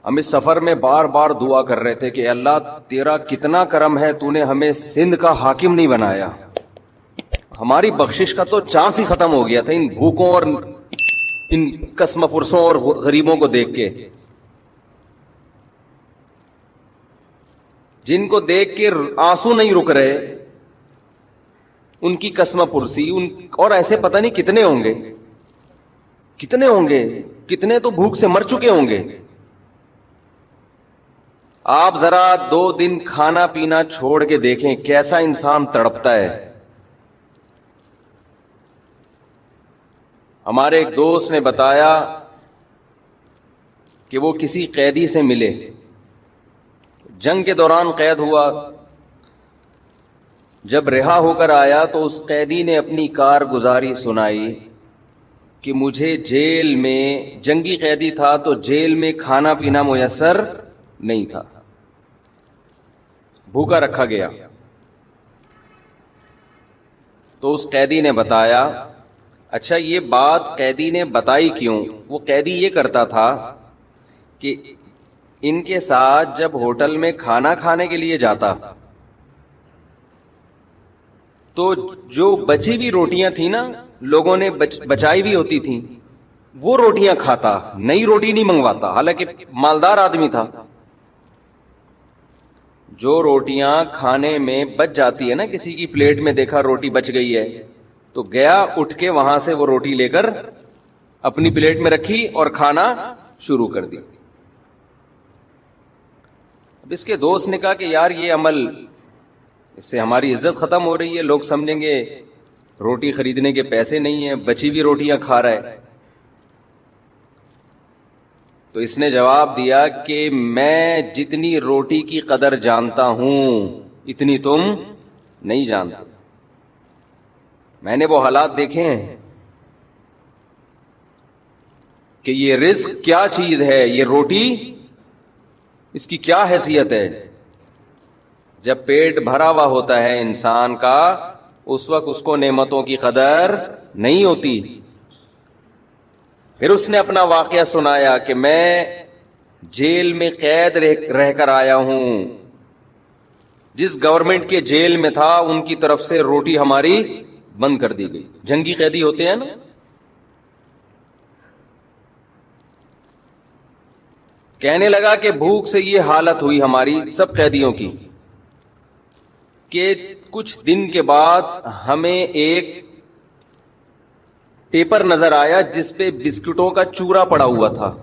ہم اس سفر میں بار بار دعا کر رہے تھے کہ اللہ تیرا کتنا کرم ہے, تو نے ہمیں سندھ کا حاکم نہیں بنایا. ہماری بخشش کا تو چانس ہی ختم ہو گیا تھا ان بھوکوں اور ان قسم فرسوں اور غریبوں کو دیکھ کے, جن کو دیکھ کے آنسو نہیں رک رہے, ان کی قسم پرسی اور ایسے پتہ نہیں کتنے ہوں گے, کتنے تو بھوک سے مر چکے ہوں گے. آپ ذرا 2 دن کھانا پینا چھوڑ کے دیکھیں کیسا انسان تڑپتا ہے. ہمارے ایک دوست نے بتایا کہ وہ کسی قیدی سے ملے, جنگ کے دوران قید ہوا, جب رہا ہو کر آیا تو اس قیدی نے اپنی کارگزاری سنائی کہ مجھے جیل میں, جنگی قیدی تھا تو جیل میں کھانا پینا میسر نہیں تھا, بھوکا رکھا گیا. تو اس قیدی نے بتایا, اچھا یہ بات قیدی نے بتائی کیوں؟ وہ قیدی یہ کرتا تھا کہ ان کے ساتھ جب ہوٹل میں کھانا کھانے کے لیے جاتا تو جو بچی ہوئی روٹیاں تھیں نا, لوگوں نے بچائی بھی ہوتی تھیں, وہ روٹیاں کھاتا, نئی روٹی نہیں منگواتا, حالانکہ مالدار آدمی تھا. جو روٹیاں کھانے میں بچ جاتی ہے نا, کسی کی پلیٹ میں دیکھا روٹی بچ گئی ہے تو گیا اٹھ کے وہاں سے وہ روٹی لے کر اپنی پلیٹ میں رکھی اور کھانا شروع کر دی. اب اس کے دوست نے کہا کہ یار یہ عمل, اس سے ہماری عزت ختم ہو رہی ہے, لوگ سمجھیں گے روٹی خریدنے کے پیسے نہیں ہیں, بچی ہوئی روٹیاں کھا رہا ہے. تو اس نے جواب دیا کہ میں جتنی روٹی کی قدر جانتا ہوں اتنی تم نہیں جانتے. میں نے وہ حالات دیکھے ہیں کہ یہ رزق کیا چیز ہے, یہ روٹی اس کی کیا حیثیت ہے. جب پیٹ بھرا ہوا ہوتا ہے انسان کا, اس وقت اس کو نعمتوں کی قدر نہیں ہوتی. پھر اس نے اپنا واقعہ سنایا کہ میں جیل میں قید رہ کر آیا ہوں, جس گورنمنٹ کے جیل میں تھا ان کی طرف سے روٹی ہماری بند کر دی گئی. جنگی قیدی ہوتے ہیں نا, کہنے لگا کہ بھوک سے یہ حالت ہوئی ہماری سب قیدیوں کی کہ کچھ دن کے بعد ہمیں ایک پیپر نظر آیا جس پہ بسکٹوں کا چورا پڑا ہوا تھا.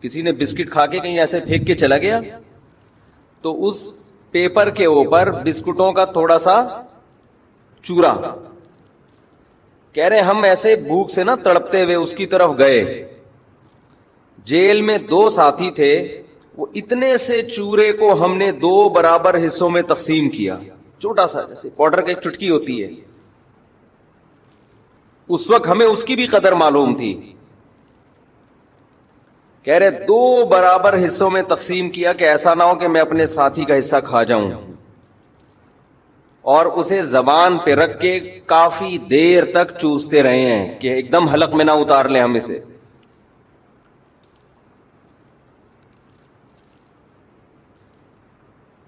کسی نے بسکٹ کھا کے کہیں ایسے پھینک کے چلا گیا تو اس پیپر کے اوپر بسکٹوں کا تھوڑا سا چورا. کہہ رہے ہم ایسے بھوک سے نا تڑپتے ہوئے اس کی طرف گئے. جیل میں 2 ساتھی تھے, وہ اتنے سے چورے کو ہم نے 2 برابر حصوں میں تقسیم کیا, چھوٹا سا جیسے پاؤڈر کی ایک چٹکی ہوتی ہے. اس وقت ہمیں اس کی بھی قدر معلوم تھی. کہہ رہے 2 برابر حصوں میں تقسیم کیا کہ ایسا نہ ہو کہ میں اپنے ساتھی کا حصہ کھا جاؤں, اور اسے زبان پہ رکھ کے کافی دیر تک چوستے رہے ہیں کہ ایک دم حلق میں نہ اتار لیں ہم اسے.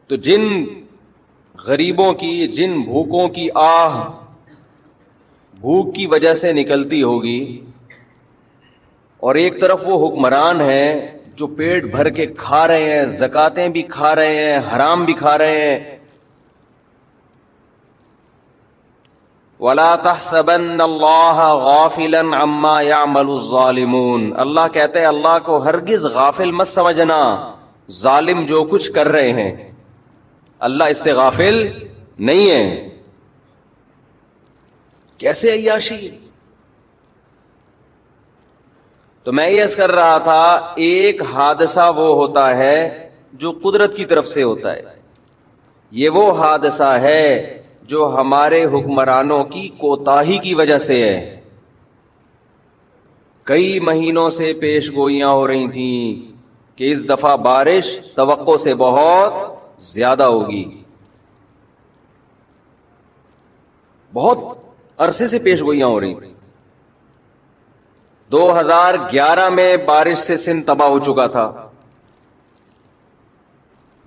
تو جن غریبوں کی, جن بھوکوں کی آہ بھوک کی وجہ سے نکلتی ہوگی, اور ایک طرف وہ حکمران ہیں جو پیٹ بھر کے کھا رہے ہیں, زکاتیں بھی کھا رہے ہیں, حرام بھی کھا رہے ہیں. وَلَا تَحْسَبَنَّ اللَّهَ غَافِلًا عَمَّا يَعْمَلُ الظَّالِمُونَ, اللہ کہتے ہیں اللہ کو ہرگز غافل مت سمجھنا, ظالم جو کچھ کر رہے ہیں اللہ اس سے غافل نہیں ہے. کیسے عیاشی. تو میں یہ کر رہا تھا, ایک حادثہ وہ ہوتا ہے جو قدرت کی طرف سے ہوتا ہے, یہ وہ حادثہ ہے جو ہمارے حکمرانوں کی کوتاہی کی وجہ سے ہے. کئی مہینوں سے پیش گوئیاں ہو رہی تھیں کہ اس دفعہ بارش توقع سے بہت زیادہ ہوگی. بہت عرصے سے پیش گوئیاں ہو رہی تھیں. 2011 میں بارش سے سندھ تباہ ہو چکا تھا.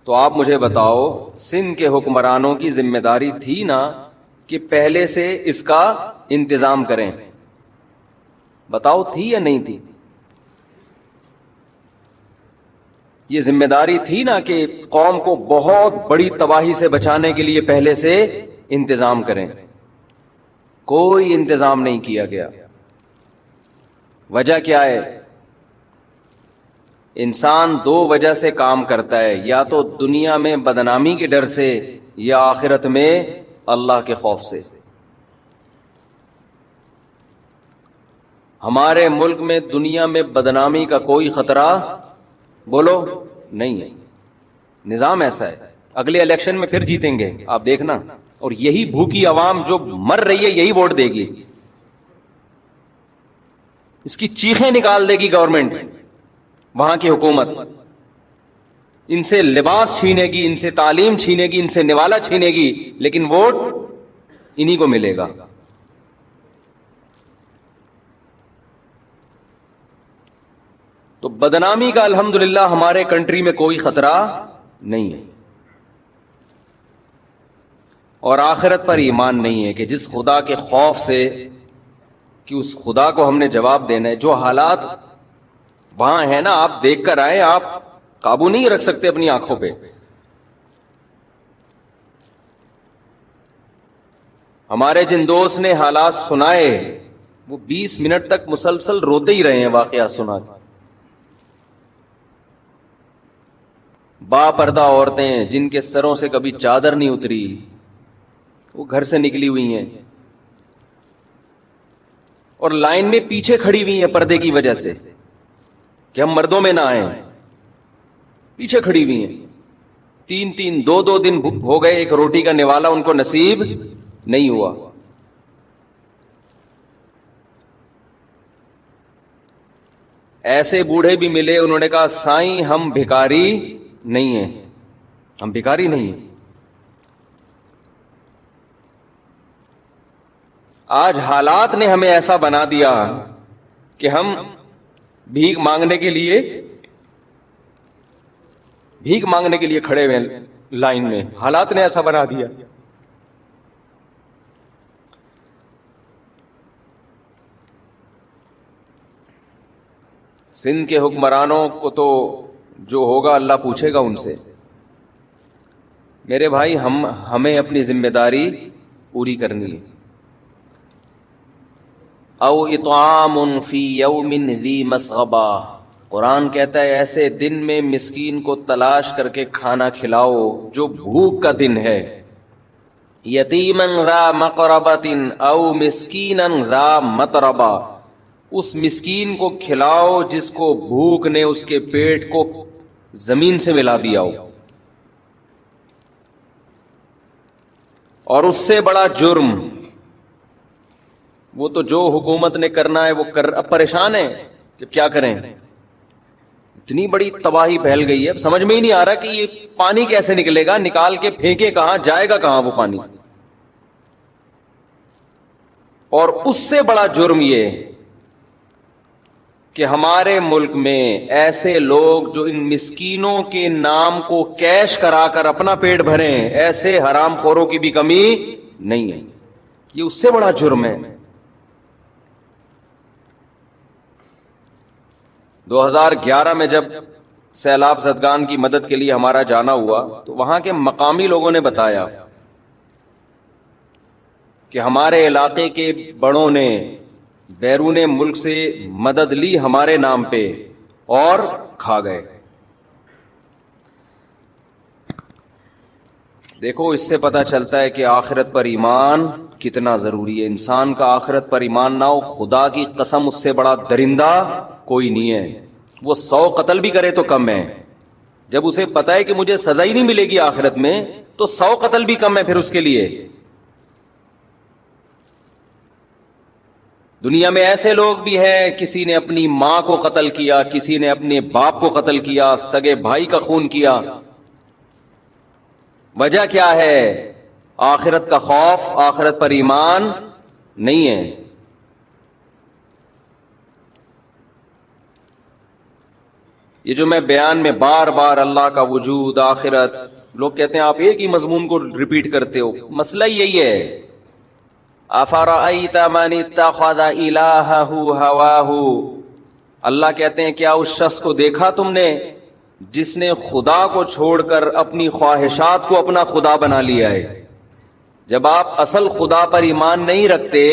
تو آپ مجھے بتاؤ, سندھ کے حکمرانوں کی ذمہ داری تھی نا کہ پہلے سے اس کا انتظام کریں؟ بتاؤ تھی یا نہیں تھی؟ یہ ذمہ داری تھی نا کہ قوم کو بہت بڑی تباہی سے بچانے کے لیے پہلے سے انتظام کریں. کوئی انتظام نہیں کیا گیا. وجہ کیا ہے؟ انسان دو وجہ سے کام کرتا ہے, یا تو دنیا میں بدنامی کے ڈر سے, یا آخرت میں اللہ کے خوف سے. ہمارے ملک میں دنیا میں بدنامی کا کوئی خطرہ بولو نہیں ہے. نظام ایسا ہے, اگلے الیکشن میں پھر جیتیں گے آپ دیکھنا, اور یہی بھوکی عوام جو مر رہی ہے یہی ووٹ دے گی. اس کی چیخیں نکال دے گی گورنمنٹ, وہاں کی حکومت. ان سے لباس چھینے گی, ان سے تعلیم چھینے گی, ان سے نوالا چھینے گی, لیکن ووٹ انہی کو ملے گا. تو بدنامی کا الحمدللہ ہمارے کنٹری میں کوئی خطرہ نہیں ہے. اور آخرت پر ایمان نہیں ہے کہ جس خدا کے خوف سے کہ اس خدا کو ہم نے جواب دینا ہے. جو حالات وہاں ہے نا, آپ دیکھ کر آئے, آپ قابو نہیں رکھ سکتے اپنی آنکھوں پہ. ہمارے جن دوست نے حالات سنائے وہ 20 منٹ تک مسلسل روتے ہی رہے ہیں واقعات سنا کے. با پردہ عورتیں جن کے سروں سے کبھی چادر نہیں اتری, وہ گھر سے نکلی ہوئی ہیں اور لائن میں پیچھے کھڑی ہوئی ہیں پردے کی وجہ سے کہ ہم مردوں میں نہ آئیں. پیچھے کھڑی ہوئی ہیں, 3 2 دن ہو گئے, ایک روٹی کا نوالا ان کو نصیب نہیں ہوا. ایسے بوڑھے بھی ملے, انہوں نے کہا سائیں ہم بھکاری نہیں ہیں, ہم بھکاری نہیں ہیں. آج حالات نے ہمیں ایسا بنا دیا کہ ہم بھیک مانگنے کے لیے کھڑے ہوئے لائن میں. حالات نے ایسا بنا دیا. سندھ کے حکمرانوں کو تو جو ہوگا اللہ پوچھے گا ان سے. میرے بھائی ہمیں اپنی ذمہ داری پوری کرنی ہے. او اطعام فی یوم ذی مسغبہ, قرآن کہتا ہے ایسے دن میں مسکین کو تلاش کر کے کھانا کھلاؤ جو بھوک کا دن ہے. یتیما ذا مقربۃ او مسکینا ذا متربہ, اس مسکین کو کھلاؤ جس کو بھوک نے اس کے پیٹ کو زمین سے ملا دیا ہو. اور اس سے بڑا جرم وہ تو جو حکومت نے کرنا ہے وہ اب پریشان ہے کہ کیا کریں. اتنی بڑی تباہی پھیل گئی ہے, اب سمجھ میں ہی نہیں آ رہا کہ یہ پانی کیسے نکلے گا, نکال کے پھینکے کہاں, جائے گا کہاں وہ پانی. اور اس سے بڑا جرم یہ کہ ہمارے ملک میں ایسے لوگ جو ان مسکینوں کے نام کو کیش کرا کر اپنا پیٹ بھریں, ایسے حرام خوروں کی بھی کمی نہیں ہے. یہ اس سے بڑا جرم ہے. 2011 میں جب سیلاب زدگان کی مدد کے لیے ہمارا جانا ہوا تو وہاں کے مقامی لوگوں نے بتایا کہ ہمارے علاقے کے بڑوں نے بیرون ملک سے مدد لی ہمارے نام پہ اور کھا گئے. دیکھو اس سے پتہ چلتا ہے کہ آخرت پر ایمان کتنا ضروری ہے. انسان کا آخرت پر ایمان نہ ہو, خدا کی قسم اس سے بڑا درندہ کوئی نہیں ہے. وہ 100 قتل بھی کرے تو کم ہے. جب اسے پتا ہے کہ مجھے سزا ہی نہیں ملے گی آخرت میں تو 100 قتل بھی کم ہے پھر اس کے لیے. دنیا میں ایسے لوگ بھی ہیں، کسی نے اپنی ماں کو قتل کیا، کسی نے اپنے باپ کو قتل کیا، سگے بھائی کا خون کیا. وجہ کیا ہے؟ آخرت کا خوف، آخرت پر ایمان نہیں ہے. یہ جو میں بیان میں بار بار اللہ کا وجود، آخرت، لوگ کہتے ہیں آپ ایک ہی مضمون کو ریپیٹ کرتے ہو. مسئلہ یہی ہے. افرأیت من اتخذ الہہ ہواہ، اللہ کہتے ہیں کیا اس شخص کو دیکھا تم نے جس نے خدا کو چھوڑ کر اپنی خواہشات کو اپنا خدا بنا لیا ہے. جب آپ اصل خدا پر ایمان نہیں رکھتے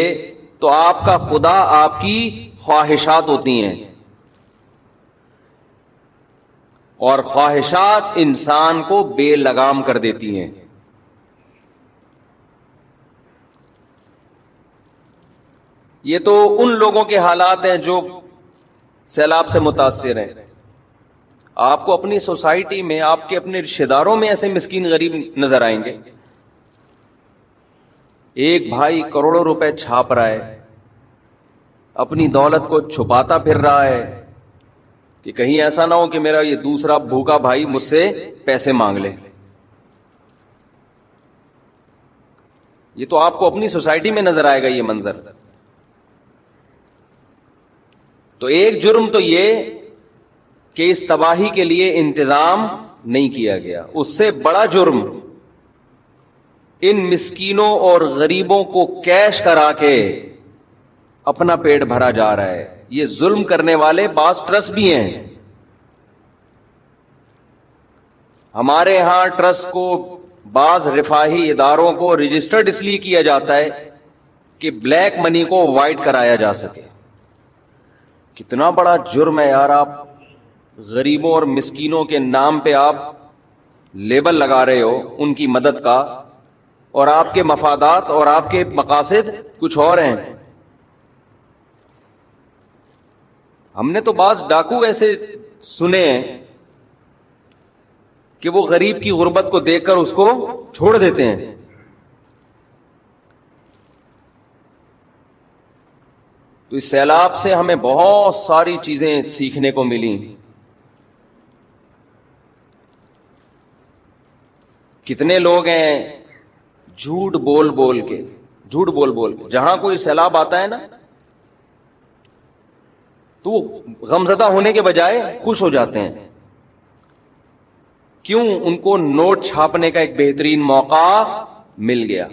تو آپ کا خدا آپ کی خواہشات ہوتی ہیں، اور خواہشات انسان کو بے لگام کر دیتی ہیں. یہ تو ان لوگوں کے حالات ہیں جو سیلاب سے متاثر ہیں. آپ کو اپنی سوسائٹی میں، آپ کے اپنے رشتہ داروں میں ایسے مسکین غریب نظر آئیں گے. ایک بھائی کروڑوں روپے چھاپ رہا ہے، اپنی دولت کو چھپاتا پھر رہا ہے کہ کہیں ایسا نہ ہو کہ میرا یہ دوسرا بھوکا بھائی مجھ سے پیسے مانگ لے. یہ تو آپ کو اپنی سوسائٹی میں نظر آئے گا یہ منظر. تو ایک جرم تو یہ کہ اس تباہی کے لیے انتظام نہیں کیا گیا. اس سے بڑا جرم ان مسکینوں اور غریبوں کو کیش کرا کے اپنا پیٹ بھرا جا رہا ہے. یہ ظلم کرنے والے بعض ٹرسٹ بھی ہیں. ہمارے ہاں ٹرسٹ کو، بعض رفاہی اداروں کو رجسٹرڈ اس لیے کیا جاتا ہے کہ بلیک منی کو وائٹ کرایا جا سکے. کتنا بڑا جرم ہے یار. آپ غریبوں اور مسکینوں کے نام پہ آپ لیبل لگا رہے ہو ان کی مدد کا، اور آپ کے مفادات اور آپ کے مقاصد کچھ اور ہیں. ہم نے تو بعض ڈاکو ایسے سنے ہیں کہ وہ غریب کی غربت کو دیکھ کر اس کو چھوڑ دیتے ہیں. تو اس سیلاب سے ہمیں بہت ساری چیزیں سیکھنے کو ملی. کتنے لوگ ہیں جھوٹ بول بول کے جہاں کوئی سیلاب آتا ہے نا تو وہ غمزدہ ہونے کے بجائے خوش ہو جاتے ہیں. کیوں؟ ان کو نوٹ چھاپنے کا ایک بہترین موقع مل گیا.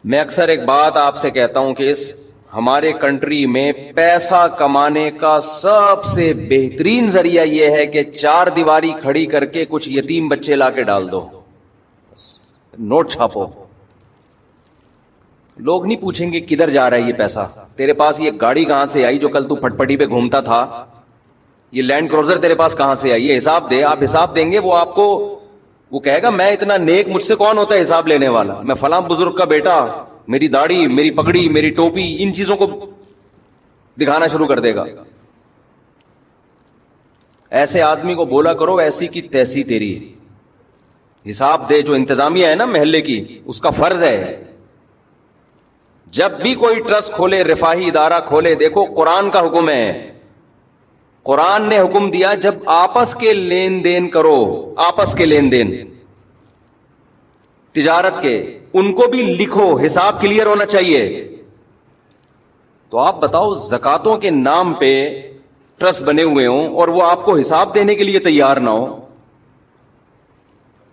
میں اکثر ایک بات آپ سے کہتا ہوں کہ اس ہمارے کنٹری میں پیسہ کمانے کا سب سے بہترین ذریعہ یہ ہے کہ چار دیواری کھڑی کر کے کچھ یتیم بچے لا کے ڈال دو، نوٹ چھاپو. لوگ نہیں پوچھیں گے کدھر جا رہا ہے یہ پیسہ. تیرے پاس یہ گاڑی کہاں سے آئی جو کل تو پھٹ پٹی پہ گھومتا تھا؟ یہ لینڈ کروزر تیرے پاس کہاں سے آئی؟ یہ حساب دے. آپ حساب دیں گے، وہ آپ کو وہ کہے گا میں اتنا نیک، مجھ سے کون ہوتا ہے حساب لینے والا؟ میں فلاں بزرگ کا بیٹا، میری داڑھی، میری پگڑی، میری ٹوپی، ان چیزوں کو دکھانا شروع کر دے گا. ایسے آدمی کو بولا کرو ایسی کی تیسی تیری. حساب دے. جو انتظامیہ ہے نا محلے کی، اس کا فرض ہے جب بھی کوئی ٹرسٹ کھولے، رفاہی ادارہ کھولے، دیکھو قرآن کا حکم ہے. قرآن نے حکم دیا جب آپس کے لین دین کرو، آپس کے لین دین تجارت کے، ان کو بھی لکھو، حساب کلیئر ہونا چاہیے. تو آپ بتاؤ زکاتوں کے نام پہ ٹرسٹ بنے ہوئے ہوں اور وہ آپ کو حساب دینے کے لیے تیار نہ ہو.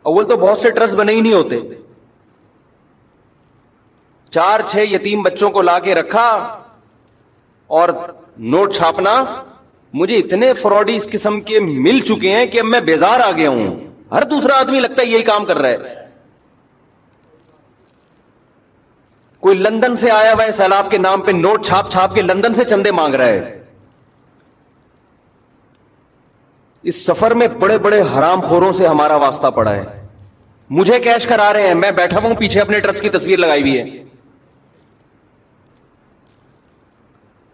اول تو بہت سے ٹرسٹ بنے ہی نہیں ہوتے. 4-6 یتیم بچوں کو لا کے رکھا اور نوٹ چھاپنا. مجھے اتنے فراڈی اس قسم کے مل چکے ہیں کہ اب میں بیزار آ گیا ہوں. ہر دوسرا آدمی لگتا ہے یہی کام کر رہا ہے. کوئی لندن سے آیا ہوا ہے سیلاب کے نام پہ نوٹ چھاپ چھاپ کے لندن سے چندے مانگ رہا ہے. اس سفر میں بڑے بڑے حرام خوروں سے ہمارا واسطہ پڑا ہے. مجھے کیش کرا رہے ہیں، میں بیٹھا ہوں پیچھے اپنے ٹرسٹ کی تصویر لگائی ہوئی ہے.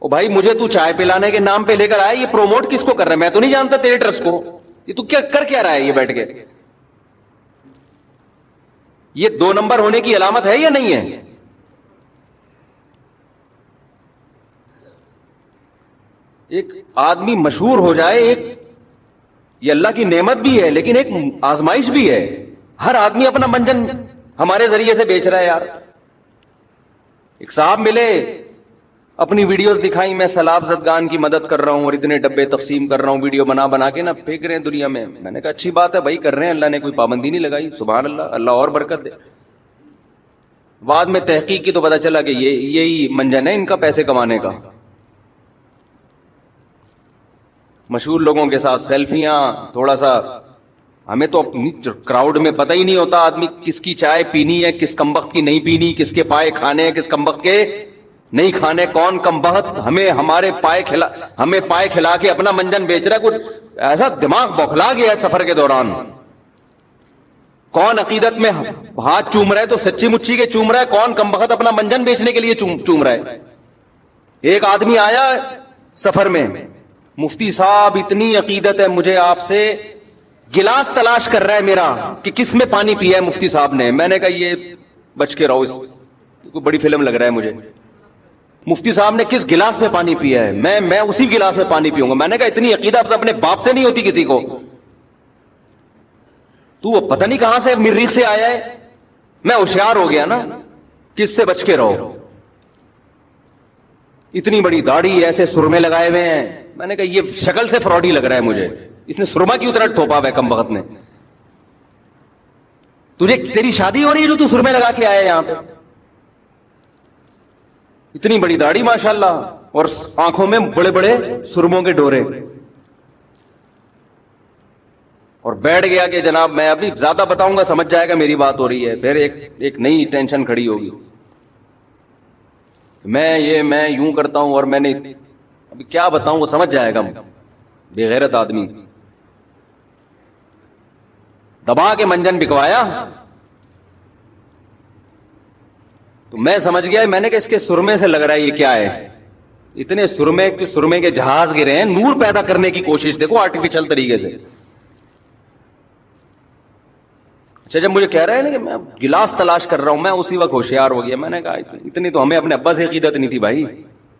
او بھائی مجھے تو چائے پلانے کے نام پہ لے کر آیا، یہ پروموٹ کس کو کر رہا ہے؟ میں تو نہیں جانتا تیرے ٹرسٹ کو. یہ تو کیا کر کیا رہا ہے یہ بیٹھ کے؟ یہ 2 نمبر ہونے کی علامت ہے یا نہیں ہے؟ ایک آدمی مشہور ہو جائے، ایک یہ اللہ کی نعمت بھی ہے لیکن ایک آزمائش بھی ہے. ہر آدمی اپنا منجن ہمارے ذریعے سے بیچ رہا ہے یار. ایک صاحب ملے، اپنی ویڈیوز دکھائی، میں سیلاب زدگان کی مدد کر رہا ہوں اور اتنے ڈبے تقسیم کر رہا ہوں، ویڈیو بنا کے نا پھینک رہے ہیں دنیا میں. میں نے کہا اچھی بات ہے بھائی، کر رہے ہیں، اللہ نے کوئی پابندی نہیں لگائی. سبحان اللہ، اللہ اور برکت دے. بعد میں تحقیق کی تو پتا چلا کہ یہی منجن ہے ان کا پیسے کمانے کا. مشہور لوگوں کے ساتھ سیلفیاں، تھوڑا سا ہمیں تو اپنی کراؤڈ میں پتہ ہی نہیں ہوتا آدمی کس کی چائے پینی ہے، کس کمبخت کی نہیں پینی، کس کے پائے کھانے ہیں، کس کمبخت کے نہیں کھانے. کون کمبخت ہمیں پائے کھلا کے اپنا منجن بیچ رہا ہے. کچھ ایسا دماغ بوکھلا گیا ہے سفر کے دوران. کون عقیدت میں ہاتھ چوم رہا ہے تو سچی مچی کے چوم رہا ہے، کون کمبخت اپنا منجن بیچنے کے لیے چوم رہا ہے. ایک آدمی آیا سفر میں، مفتی صاحب اتنی عقیدت ہے مجھے آپ سے، گلاس تلاش کر رہا ہے میرا کہ کس میں پانی پیا ہے مفتی صاحب نے. میں نے کہا یہ بچ کے رہو، اس کوئی بڑی فلم لگ رہا ہے مجھے. مفتی صاحب نے کس گلاس میں پانی پیا ہے، میں اسی گلاس میں پانی پیوں گا. میں نے کہا اتنی عقیدت اپنے باپ سے نہیں ہوتی کسی کو. تو پتہ نہیں کہاں سے مریخ سے آیا ہے. میں ہوشیار ہو گیا نا، کس سے بچ کے رہو. اتنی بڑی داڑھی، ایسے سرمے لگائے ہوئے ہیں. میں نے کہا یہ شکل سے فراڈی لگ رہا ہے مجھے، اس نے سرما کیوں اتنا ٹھوپا ہوا ہے کم وقت میں. تیری شادی ہو رہی ہے جو تو سرمے لگا کے آیا یہاں پہ. اتنی بڑی داڑھی ماشاءاللہ، اور آنکھوں میں بڑے بڑے سرموں کے ڈورے. اور بیٹھ گیا کہ جناب میں ابھی زیادہ بتاؤں گا سمجھ جائے گا میری بات ہو رہی ہے. پھر ایک نئی ٹینشن کھڑی ہوگی. میں یوں کرتا ہوں اور میں نے ابھی کیا بتاؤں، وہ سمجھ جائے گا. بے غیرت آدمی دبا کے منجن بکوایا. تو میں سمجھ گیا، میں نے کہا اس کے سرمے سے لگ رہا ہے یہ کیا ہے. اتنے سرمے کے جہاز گرے ہیں. نور پیدا کرنے کی کوشش دیکھو آرٹیفیشل طریقے سے. اچھا جب مجھے کہہ رہے ہیں نا کہ میں گلاس تلاش کر رہا ہوں، میں اسی وقت ہوشیار ہو گیا. میں نے کہا اتنی تو ہمیں اپنے ابا سے عقیدت نہیں تھی بھائی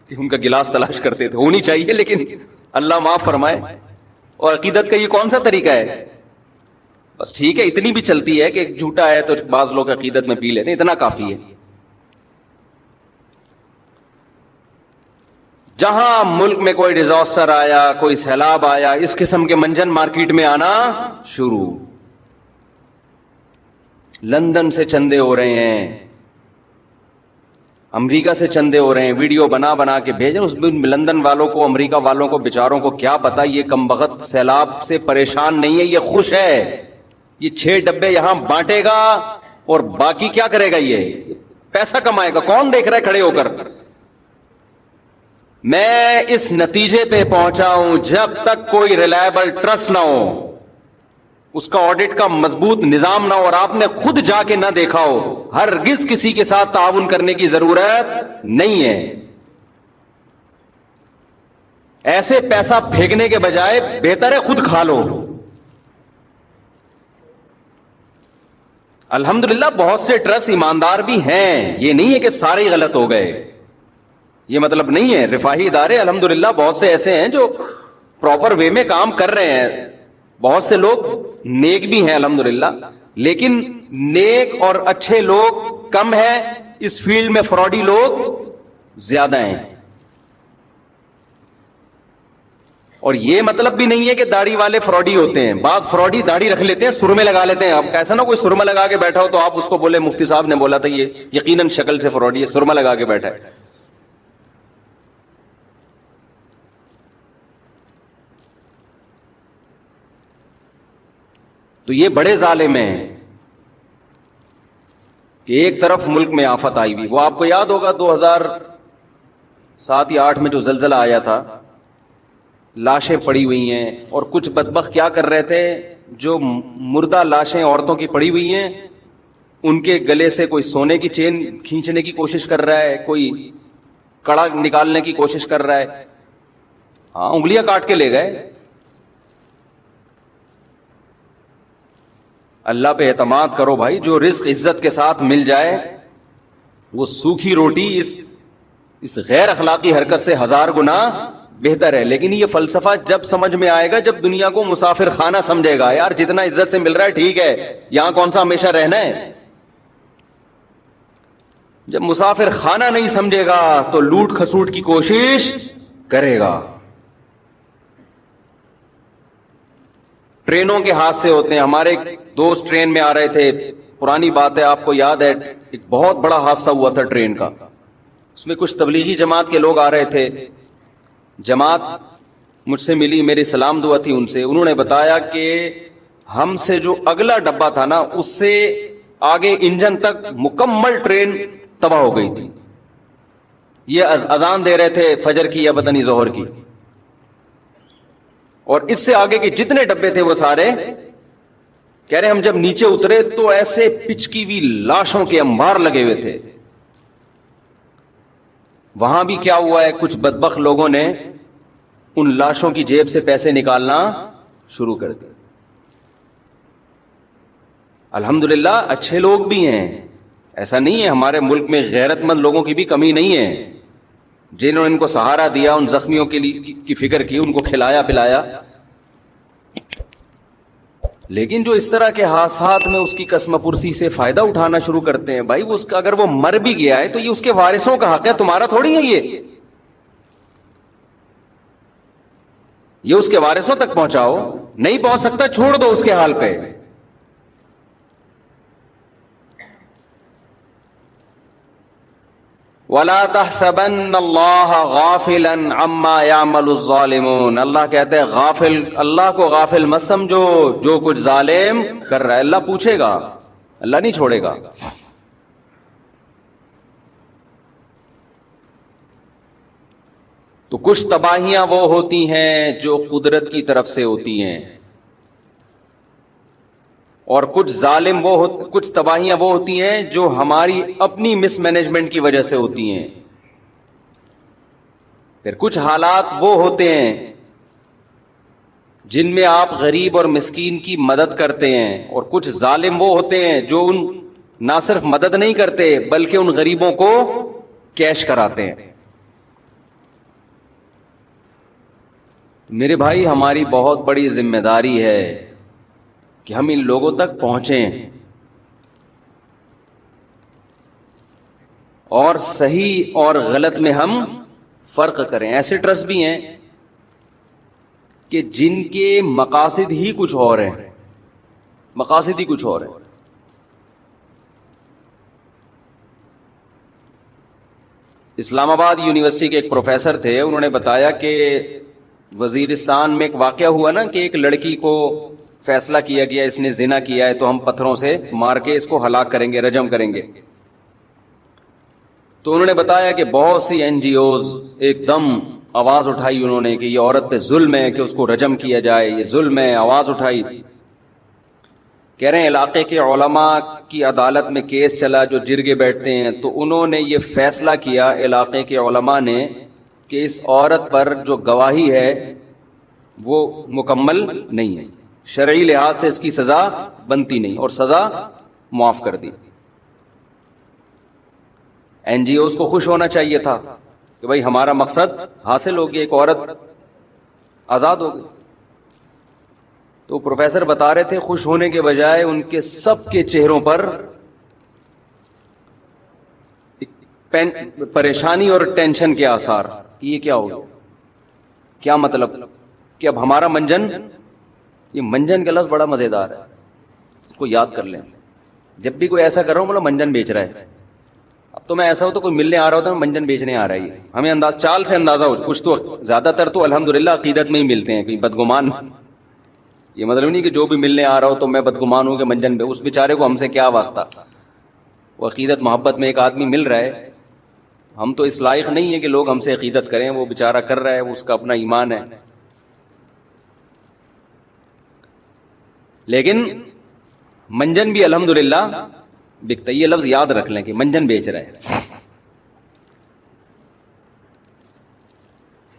کہ ان کا گلاس تلاش کرتے تھے. ہونی چاہیے لیکن اللہ معاف فرمائے. اور عقیدت کا یہ کون سا طریقہ ہے؟ بس ٹھیک ہے اتنی بھی چلتی ہے کہ جھوٹا ہے تو بعض لوگ عقیدت میں پی لیتے ہیں، اتنا کافی ہے. جہاں ملک میں کوئی ڈیزاسٹر آیا، کوئی سیلاب آیا، اس قسم کے منجن مارکیٹ میں آنا شروع. لندن سے چندے ہو رہے ہیں، امریکہ سے چندے ہو رہے ہیں، ویڈیو بنا کے بھیجیں. اس لندن والوں کو، امریکہ والوں کو بیچاروں کو کیا پتا یہ کمبخت سیلاب سے پریشان نہیں ہے، یہ خوش ہے. یہ 6 ڈبے یہاں بانٹے گا اور باقی کیا کرے گا، یہ پیسہ کمائے گا. کون دیکھ رہا ہے کھڑے ہو کر. میں اس نتیجے پہ پہنچا ہوں جب تک کوئی ریلائبل ٹرسٹ نہ ہو، اس کا آڈٹ کا مضبوط نظام نہ ہو، اور آپ نے خود جا کے نہ دیکھا ہو، ہرگز کسی کے ساتھ تعاون کرنے کی ضرورت نہیں ہے. ایسے پیسہ پھینکنے کے بجائے بہتر ہے خود کھا لو. الحمدللہ بہت سے ٹرسٹ ایماندار بھی ہیں، یہ نہیں ہے کہ سارے غلط ہو گئے، یہ مطلب نہیں ہے. رفاہی ادارے الحمدللہ بہت سے ایسے ہیں جو پراپر وے میں کام کر رہے ہیں. بہت سے لوگ نیک بھی ہیں الحمدللہ، لیکن نیک اور اچھے لوگ کم ہیں، اس فیلڈ میں فراڈی لوگ زیادہ ہیں. اور یہ مطلب بھی نہیں ہے کہ داڑھی والے فراڈی ہوتے ہیں. بعض فراڈی داڑھی رکھ لیتے ہیں، سرمے لگا لیتے ہیں. اب ایسا نہ کوئی سرما لگا کے بیٹھا ہو تو آپ اس کو بولے مفتی صاحب نے بولا تھا یہ یقیناً شکل سے فراڈی ہے، سرما لگا کے بیٹھا ہے. تو یہ بڑے ظالم ہیں کہ ایک طرف ملک میں آفت آئی ہوئی. وہ آپ کو یاد ہوگا 2007 یا 2008 میں جو زلزلہ آیا تھا، لاشیں پڑی ہوئی ہیں، اور کچھ بدبخت کیا کر رہے تھے، جو مردہ لاشیں عورتوں کی پڑی ہوئی ہیں ان کے گلے سے کوئی سونے کی چین کھینچنے کی کوشش کر رہا ہے، کوئی کڑا نکالنے کی کوشش کر رہا ہے. ہاں انگلیاں کاٹ کے لے گئے. اللہ پہ اعتماد کرو بھائی. جو رزق عزت کے ساتھ مل جائے وہ سوکھی روٹی اس غیر اخلاقی حرکت سے 1000 گنا بہتر ہے. لیکن یہ فلسفہ جب سمجھ میں آئے گا جب دنیا کو مسافر خانہ سمجھے گا. یار جتنا عزت سے مل رہا ہے ٹھیک ہے, یہاں کون سا ہمیشہ رہنا ہے. جب مسافر خانہ نہیں سمجھے گا تو لوٹ کھسوٹ کی کوشش کرے گا. ٹرینوں کے حادثے ہوتے ہیں. ہمارے دوست ٹرین میں آ رہے تھے, پرانی بات ہے, آپ کو یاد ہے, ایک بہت بڑا حادثہ ہوا تھا ٹرین کا. اس میں کچھ تبلیغی جماعت کے لوگ آ رہے تھے. جماعت مجھ سے ملی, میری سلام دعا تھی ان سے. انہوں نے بتایا کہ ہم سے جو اگلا ڈبہ تھا نا, اس سے آگے انجن تک مکمل ٹرین تباہ ہو گئی تھی. یہ اذان دے رہے تھے فجر کی یا پتہ نہیں ظہر کی, اور اس سے آگے کے جتنے ڈبے تھے وہ سارے کہہ رہے ہم جب نیچے اترے تو ایسے پچکی ہوئی لاشوں کے انبار لگے ہوئے تھے. وہاں بھی کیا ہوا ہے, کچھ بدبخت لوگوں نے ان لاشوں کی جیب سے پیسے نکالنا شروع کر دیے. الحمدللہ اچھے لوگ بھی ہیں, ایسا نہیں ہے, ہمارے ملک میں غیرت مند لوگوں کی بھی کمی نہیں ہے, جنہوں نے ان کو سہارا دیا, ان زخمیوں کے لیے کی فکر کی, ان کو کھلایا پلایا. لیکن جو اس طرح کے حادثات میں اس کی قسم پرسی سے فائدہ اٹھانا شروع کرتے ہیں, بھائی اس کا اگر وہ مر بھی گیا ہے تو یہ اس کے وارثوں کا حق ہے, تمہارا تھوڑی ہے. یہ اس کے وارثوں تک پہنچاؤ. نہیں پہنچ سکتا چھوڑ دو اس کے حال پہ. وَلَا تَحْسَبَنَّ اللَّهَ غَافِلًا عَمَّا يَعْمَلُ الظَّالِمُونَ. اللہ کہتے ہیں غافل, اللہ کو غافل مت سمجھو جو کچھ ظالم کر رہا ہے. اللہ پوچھے گا, اللہ نہیں چھوڑے گا. تو کچھ تباہیاں وہ ہوتی ہیں جو قدرت کی طرف سے ہوتی ہیں, اور کچھ تباہیاں وہ ہوتی ہیں جو ہماری اپنی مس مینجمنٹ کی وجہ سے ہوتی ہیں. پھر کچھ حالات وہ ہوتے ہیں جن میں آپ غریب اور مسکین کی مدد کرتے ہیں, اور کچھ ظالم وہ ہوتے ہیں جو نہ صرف مدد نہیں کرتے بلکہ ان غریبوں کو کیش کراتے ہیں. میرے بھائی ہماری بہت بڑی ذمہ داری ہے کہ ہم ان لوگوں تک پہنچیں اور صحیح اور غلط میں ہم فرق کریں. ایسے ٹرسٹ بھی ہیں کہ جن کے مقاصد ہی کچھ اور ہیں, مقاصد ہی کچھ اور ہیں. اسلام آباد یونیورسٹی کے ایک پروفیسر تھے, انہوں نے بتایا کہ وزیرستان میں ایک واقعہ ہوا نا کہ ایک لڑکی کو فیصلہ کیا گیا اس نے زنا کیا ہے تو ہم پتھروں سے مار کے اس کو ہلاک کریں گے, رجم کریں گے. تو انہوں نے بتایا کہ بہت سی این جی اوز ایک دم آواز اٹھائی انہوں نے کہ یہ عورت پہ ظلم ہے کہ اس کو رجم کیا جائے, یہ ظلم ہے. آواز اٹھائی. کہہ رہے ہیں علاقے کے علماء کی عدالت میں کیس چلا جو جرگے بیٹھتے ہیں, تو انہوں نے یہ فیصلہ کیا علاقے کے علماء نے کہ اس عورت پر جو گواہی ہے وہ مکمل نہیں ہے, شرعی لحاظ سے اس کی سزا بنتی نہیں, اور سزا معاف کر دی. این جی اوز کو خوش ہونا چاہیے تھا کہ بھائی ہمارا مقصد حاصل ہو گیا, ایک عورت آزاد ہو گئی. تو پروفیسر بتا رہے تھے خوش ہونے کے بجائے ان کے سب کے چہروں پر پریشانی اور ٹینشن کے آثار. یہ کیا ہو گیا, کیا مطلب کہ اب ہمارا منجن, یہ منجن کا لفظ بڑا مزیدار ہے, اس کو یاد کر لیں. جب بھی کوئی ایسا کر رہا ہوں بولا منجن بیچ رہا ہے. اب تو میں ایسا ہو تو کوئی ملنے آ رہا ہوتا ہے منجن بیچنے آ رہا ہے, ہمیں چال سے اندازہ ہو. کچھ تو زیادہ تر تو الحمدللہ عقیدت میں ہی ملتے ہیں, کہیں بدگمان. یہ مطلب نہیں کہ جو بھی ملنے آ رہا ہو تو میں بدگمان ہوں کہ منجن پہ, اس بیچارے کو ہم سے کیا واسطہ. وہ عقیدت محبت میں ایک آدمی مل رہا ہے, ہم تو اس لائق نہیں ہے کہ لوگ ہم سے عقیدت کریں. وہ بیچارہ کر رہا ہے, وہ اس کا اپنا ایمان ہے. لیکن منجن بھی الحمدللہ بکتا ہے. یہ لفظ یاد رکھ لیں کہ منجن بیچ رہا ہے.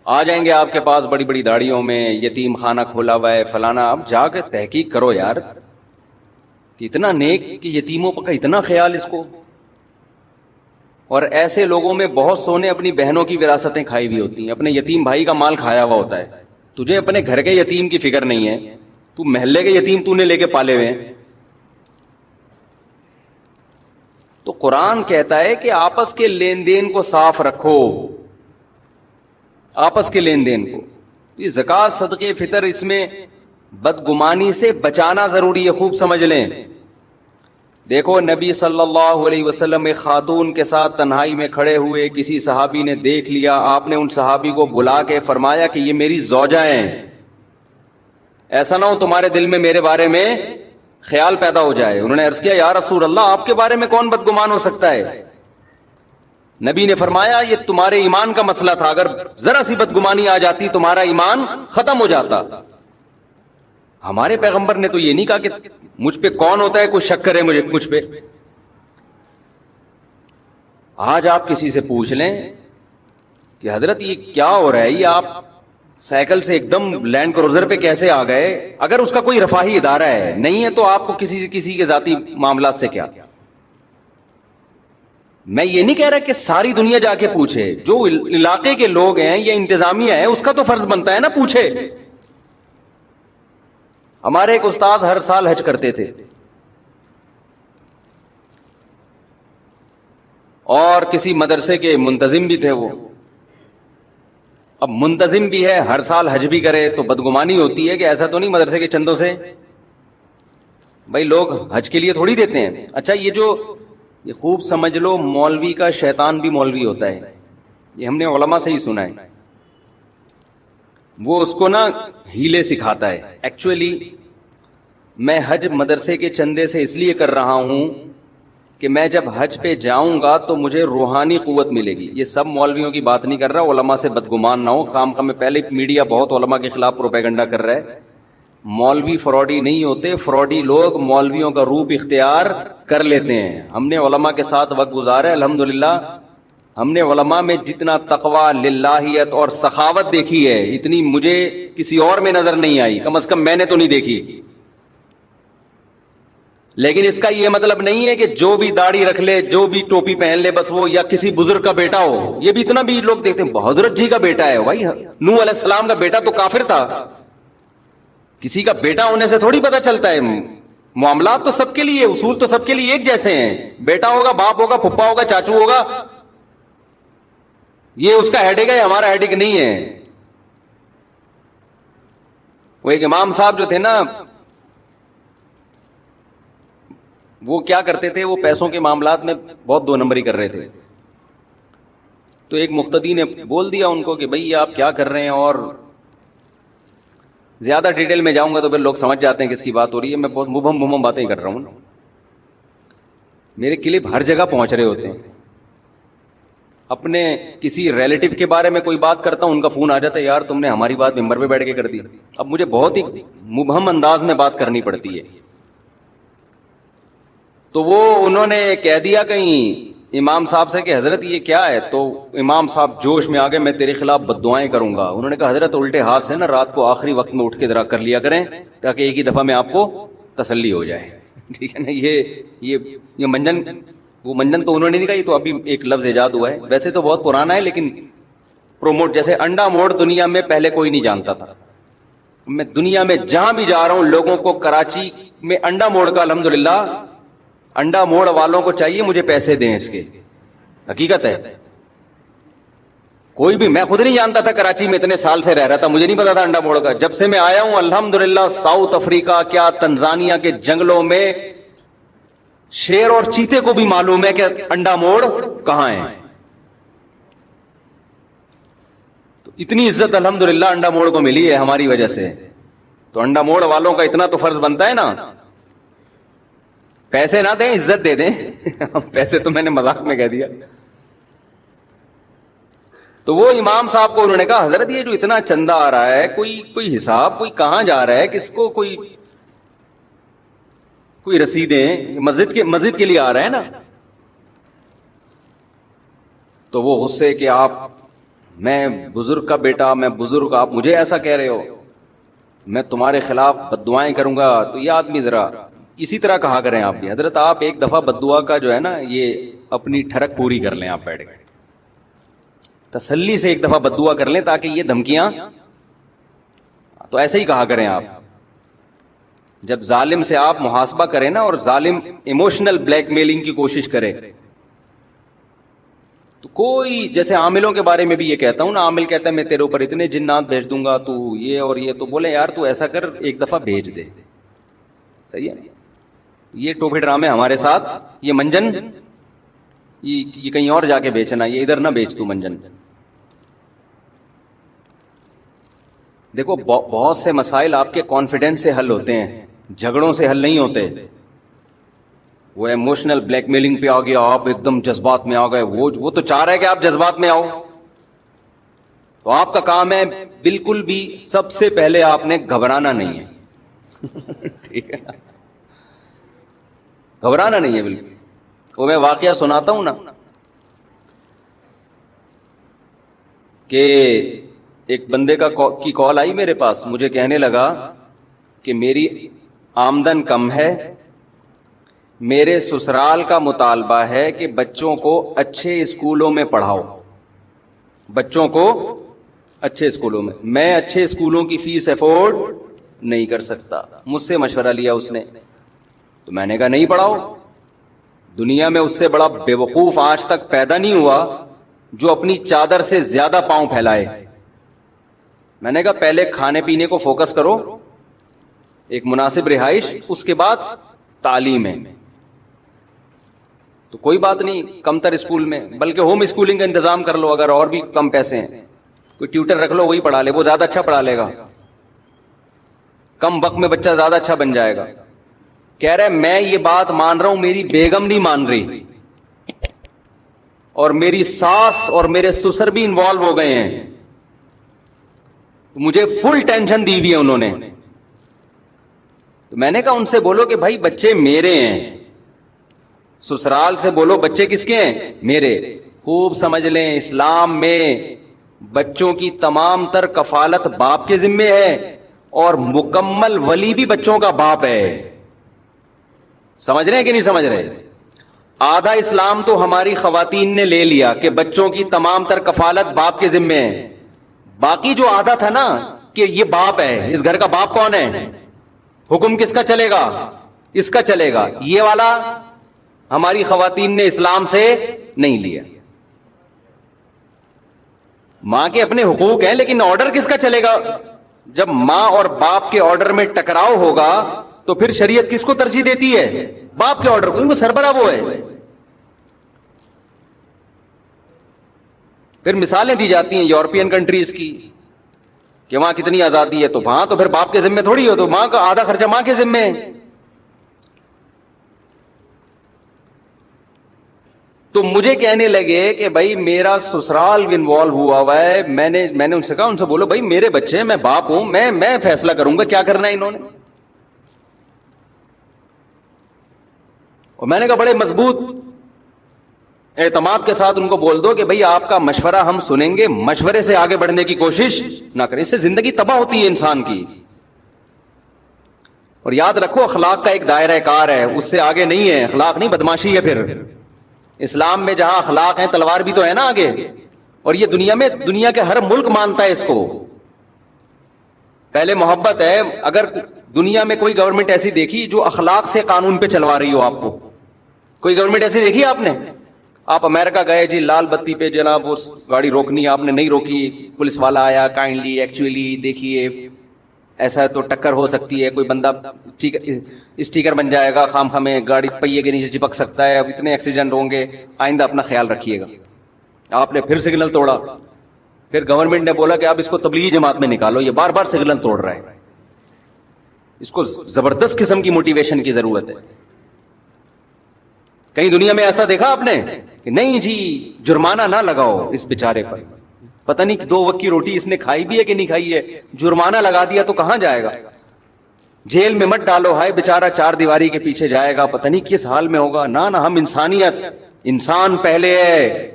آ جائیں گے آپ کے پاس بڑی بڑی داڑیوں میں, یتیم خانہ کھولا ہوا ہے فلانا. اب جا کے تحقیق کرو یار کہ اتنا نیک کہ یتیموں کا اتنا خیال اس کو, اور ایسے لوگوں میں بہت سو نے اپنی بہنوں کی وراثتیں کھائی ہوئی ہوتی ہیں، اپنے یتیم بھائی کا مال کھایا ہوا ہوتا ہے. تجھے اپنے گھر کے یتیم کی فکر نہیں ہے، تو محلے کے یتیم تو نے لے کے پالے ہوئے ہیں. تو قرآن کہتا ہے کہ آپس کے لین دین کو صاف رکھو، آپس کے لین دین کو. یہ زکوٰۃ، صدقے، فطر، اس میں بدگمانی سے بچانا ضروری ہے، خوب سمجھ لیں. دیکھو نبی صلی اللہ علیہ وسلم ایک خاتون کے ساتھ تنہائی میں کھڑے ہوئے، کسی صحابی نے دیکھ لیا، آپ نے ان صحابی کو بلا کے فرمایا کہ یہ میری زوجہ ہیں، ایسا نہ ہو تمہارے دل میں میرے بارے میں خیال پیدا ہو جائے. انہوں نے عرض کیا یا رسول اللہ آپ کے بارے میں کون بدگمان ہو سکتا ہے؟ نبی نے فرمایا یہ تمہارے ایمان کا مسئلہ تھا، اگر ذرا سی بدگمانی آ جاتی تمہارا ایمان ختم ہو جاتا. ہمارے پیغمبر نے تو یہ نہیں کہا کہ مجھ پہ کون ہوتا ہے کوئی شک کرے مجھ پہ. آج آپ کسی سے پوچھ لیں کہ حضرت یہ کیا ہو رہا ہے، یہ آپ سائیکل سے ایک دم لینڈ کروزر پہ کیسے آ گئے؟ اگر اس کا کوئی رفاہی ادارہ ہے، نہیں ہے تو آپ کو کسی کے ذاتی معاملات سے کیا. میں یہ نہیں کہہ رہا کہ ساری دنیا جا کے پوچھے، جو علاقے کے لوگ ہیں یا انتظامیہ ہے اس کا تو فرض بنتا ہے نا پوچھے. ہمارے ایک استاذ ہر سال حج کرتے تھے، اور کسی مدرسے کے منتظم بھی تھے وہ. اب منتظم بھی ہے، ہر سال حج بھی کرے، تو بدگمانی ہوتی ہے کہ ایسا تو نہیں مدرسے کے چندوں سے بھائی لوگ حج کے لیے تھوڑی دیتے ہیں. اچھا یہ خوب سمجھ لو، مولوی کا شیطان بھی مولوی ہوتا ہے، یہ ہم نے علماء سے ہی سنا ہے. وہ اس کو نا ہیلے سکھاتا ہے. ایکچولی میں حج مدرسے کے چندے سے اس لیے کر رہا ہوں کہ میں جب حج پہ جاؤں گا تو مجھے روحانی قوت ملے گی. یہ سب مولویوں کی بات نہیں کر رہا، علماء سے بدگمان نہ ہو. کام میں پہلے میڈیا بہت علماء کے خلاف پروپیگنڈا کر رہا ہے. مولوی فراڈی نہیں ہوتے، فراڈی لوگ مولویوں کا روپ اختیار کر لیتے ہیں. ہم نے علماء کے ساتھ وقت گزارا ہے الحمدللہ. ہم نے علماء میں جتنا تقویٰ، للہیت اور سخاوت دیکھی ہے اتنی مجھے کسی اور میں نظر نہیں آئی، کم از کم میں نے تو نہیں دیکھی. لیکن اس کا یہ مطلب نہیں ہے کہ جو بھی داڑھی رکھ لے، جو بھی ٹوپی پہن لے بس وہ یا کسی بزرگ کا بیٹا ہو. یہ بھی اتنا بھی لوگ دیکھتے ہیں حضرت جی کا بیٹا ہے. بھائی نوح علیہ السلام کا بیٹا تو کافر تھا، کسی کا بیٹا ہونے سے تھوڑی پتہ چلتا ہے. معاملات تو سب کے لیے، اصول تو سب کے لیے ایک جیسے ہیں. بیٹا ہوگا، باپ ہوگا، پھپھا ہوگا، چاچو ہوگا، یہ اس کا ہیڈک ہے، ہمارا ہیڈک نہیں ہے. وہ ایک امام صاحب جو تھے نا، وہ کیا کرتے تھے، وہ پیسوں کے معاملات میں بہت دو نمبری کر رہے تھے. تو ایک مقتدی نے بول دیا ان کو کہ بھئی آپ کیا کر رہے ہیں، اور زیادہ ڈیٹیل میں جاؤں گا تو پھر لوگ سمجھ جاتے ہیں کس کی بات ہو رہی ہے. میں بہت مبہم باتیں کر رہا ہوں. میرے کلپ ہر جگہ پہنچ رہے ہوتے ہیں. اپنے کسی ریلیٹو کے بارے میں کوئی بات کرتا ہوں، ان کا فون آ جاتا ہے یار تم نے ہماری بات ممبر پہ بیٹھ کے کر دی. اب مجھے بہت ہی مبہم انداز میں بات کرنی پڑتی ہے. تو وہ انہوں نے کہہ دیا کہیں امام صاحب سے کہ حضرت یہ کیا ہے. تو امام صاحب جوش میں آ گئے، میں تیرے خلاف بد دعائیں کروں گا. انہوں نے کہا حضرت الٹے ہاتھ سے نا رات کو آخری وقت میں اٹھ کے ذرا کر لیا کریں تاکہ ایک ہی دفعہ میں آپ کو تسلی ہو جائے. ٹھیک ہے نا. یہ منجن، وہ منجن تو انہوں نے نہیں کہا، یہ تو ابھی ایک لفظ ایجاد ہوا ہے. ویسے تو بہت پرانا ہے لیکن پروموٹ، جیسے انڈا موڑ دنیا میں پہلے کوئی نہیں جانتا تھا. میں دنیا میں جہاں بھی جا رہا ہوں لوگوں کو کراچی میں انڈا موڑ کا الحمدللہ، انڈا موڑ والوں کو چاہیے مجھے پیسے دیں اس کے. حقیقت ہے. کوئی بھی، میں خود نہیں جانتا تھا، کراچی میں اتنے سال سے رہ رہا تھا، مجھے نہیں پتا تھا انڈا موڑ کا. جب سے میں آیا ہوں الحمدللہ ساؤتھ افریقہ کیا تنزانیہ کے جنگلوں میں شیر اور چیتے کو بھی معلوم ہے کہ انڈا موڑ کہاں ہے. تو اتنی عزت الحمدللہ انڈا موڑ کو ملی ہے ہماری وجہ سے. تو انڈا موڑ والوں کا اتنا تو فرض بنتا ہے نا، پیسے نہ دیں عزت دے دیں. پیسے تو میں نے مذاق میں کہہ دیا. تو وہ امام صاحب کو انہوں نے کہا حضرت یہ جو اتنا چندہ آ رہا ہے، کوئی حساب، کوئی کہاں جا رہا ہے، کس کو، کوئی رسیدیں، مسجد کے لیے آ رہا ہے نا. تو وہ غصے کہ آپ، میں بزرگ کا بیٹا، میں بزرگ، آپ مجھے ایسا کہہ رہے ہو، میں تمہارے خلاف بد دعائیں کروں گا. تو یہ آدمی ذرا اسی طرح کہا کریں آپ بھی. حضرت آپ ایک دفعہ بد دعا کا جو ہے نا یہ اپنی ٹھڑک پوری کر لیں. آپ بیٹھ گئے تسلی سے ایک دفعہ بددعا کر لیں تاکہ یہ دھمکیاں تو ایسے ہی کہا کریں. آپ جب ظالم سے آپ محاسبہ کریں نا اور ظالم ایموشنل بلیک میلنگ کی کوشش کرے تو کوئی, جیسے عاملوں کے بارے میں بھی یہ کہتا ہوں نا, عامل کہتا ہے میں تیرے اوپر اتنے جنات بھیج دوں گا, تو یہ اور یہ, تو بولے یار تو ایسا کر ایک دفعہ بھیج دے. صحیح ہے. یہ ٹوپی ڈرامے ہمارے ساتھ, یہ منجن یہ کہیں اور جا کے بیچنا, یہ ادھر نہ بیچ تو منجن. دیکھو بہت سے مسائل آپ کے کانفیڈنس سے حل ہوتے ہیں, جھگڑوں سے حل نہیں ہوتے. وہ ایموشنل بلیک میلنگ پہ آ گیا, آپ ایک دم جذبات میں آ گئے, وہ تو چاہ رہا ہے کہ آپ جذبات میں آؤ. تو آپ کا کام ہے بالکل بھی سب سے پہلے آپ نے گھبرانا نہیں ہے. ٹھیک ہے, گھبرانا نہیں ہے بالکل. وہ میں واقعہ سناتا ہوں نا کہ ایک بندے کی کال آئی میرے پاس, مجھے کہنے لگا کہ میری آمدن کم ہے, میرے سسرال کا مطالبہ ہے کہ بچوں کو اچھے اسکولوں میں پڑھاؤ, بچوں کو اچھے اسکولوں میں اچھے اسکولوں کی فیس افورڈ نہیں کر سکتا. مجھ سے مشورہ لیا اس نے, تو میں نے کہا نہیں پڑھاؤ. دنیا میں اس سے بڑا بے وقوف آج تک پیدا نہیں ہوا جو اپنی چادر سے زیادہ پاؤں پھیلائے. میں نے کہا پہلے کھانے پینے کو فوکس کرو, ایک مناسب رہائش, اس کے بعد تعلیم ہے. تو کوئی بات نہیں کم تر اسکول میں, بلکہ ہوم اسکولنگ کا انتظام کر لو. اگر اور بھی کم پیسے ہیں کوئی ٹیوٹر رکھ لو, وہی پڑھا لے, وہ زیادہ اچھا پڑھا لے گا, کم وقت میں بچہ زیادہ اچھا بن جائے گا. کہہ رہے میں یہ بات مان رہا ہوں, میری بیگم نہیں مان رہی, اور میری ساس اور میرے سسر بھی انوالو ہو گئے ہیں, مجھے فل ٹینشن دی ہوئی ہے انہوں نے. تو میں نے کہا ان سے بولو کہ بھائی بچے میرے ہیں, سسرال سے بولو بچے کس کے ہیں, میرے. خوب سمجھ لیں اسلام میں بچوں کی تمام تر کفالت باپ کے ذمے ہے, اور مکمل ولی بھی بچوں کا باپ ہے. سمجھ رہے ہیں کہ نہیں سمجھ رہے؟ آدھا اسلام تو ہماری خواتین نے لے لیا کہ بچوں کی تمام تر کفالت باپ کے ذمے ہے, باقی جو آدھا تھا نا کہ یہ باپ ہے, اس گھر کا باپ کون ہے, حکم کس کا چلے گا, اس کا چلے گا, یہ والا ہماری خواتین نے اسلام سے نہیں لیا. ماں کے اپنے حقوق ہیں لیکن آرڈر کس کا چلے گا؟ جب ماں اور باپ کے آرڈر میں ٹکراؤ ہوگا تو پھر شریعت کس کو ترجیح دیتی ہے؟ باپ کے آرڈر کو, کیونکہ سربراہ وہ ہے. پھر مثالیں دی جاتی ہیں یورپین کنٹریز کی کہ وہاں کتنی آزادی ہے, تو وہاں تو پھر باپ کے ذمے تھوڑی ہو, تو ماں کا آدھا خرچہ ماں کے ذمے ہے. تو مجھے کہنے لگے کہ بھائی میرا سسرال انوالو ہوا ہے. میں نے ان سے کہا, ان سے بولو بھائی میرے بچے, میں باپ ہوں, میں فیصلہ کروں گا کیا کرنا ہے انہوں نے. اور میں نے کہا بڑے مضبوط اعتماد کے ساتھ ان کو بول دو کہ بھائی آپ کا مشورہ ہم سنیں گے, مشورے سے آگے بڑھنے کی کوشش نہ کریں, اس سے زندگی تباہ ہوتی ہے انسان کی. اور یاد رکھو اخلاق کا ایک دائرہ کار ہے, اس سے آگے نہیں ہے. اخلاق نہیں, بدماشی ہے. پھر اسلام میں جہاں اخلاق ہیں تلوار بھی تو ہے نا آگے, اور یہ دنیا کے ہر ملک مانتا ہے اس کو. پہلے محبت ہے. اگر دنیا میں کوئی گورنمنٹ ایسی دیکھی جو اخلاق سے قانون پہ چلوا رہی ہو, آپ کو کوئی گورنمنٹ ایسی دیکھی آپ نے؟ آپ امریکہ گئے جی, لال بتی پہ جناب وہ گاڑی روکنی, آپ نے نہیں روکی, پولیس والا آیا, کائنڈلی ایکچولی دیکھیے ایسا تو ٹکر ہو سکتی ہے, کوئی بندہ اسٹیکر بن جائے گا, خام خامے گاڑی پہیے کے نیچے چپک سکتا ہے, اب اتنے ایکسیڈنٹ ہوں گے, آئندہ اپنا خیال رکھیے گا. آپ نے پھر سگنل توڑا, پھر گورنمنٹ نے بولا کہ آپ اس کو تبلیغی جماعت میں نکالو, یہ بار بار سگنل توڑ رہا ہے, اس کو زبردست قسم کی موٹیویشن کی ضرورت ہے. کہیں دنیا میں ایسا دیکھا آپ نے کہ نہیں جی جرمانہ نہ لگاؤ اس بیچارے پر, پتہ نہیں 2 وقت کی روٹی اس نے کھائی بھی ہے کہ نہیں کھائی ہے, جرمانہ لگا دیا تو کہاں جائے گا؟ جیل میں مت ڈالو, ہائے بیچارہ 4 دیواری کے پیچھے جائے گا, پتہ نہیں کس حال میں ہوگا. نہ ہم انسانیت, انسان پہلے ہے,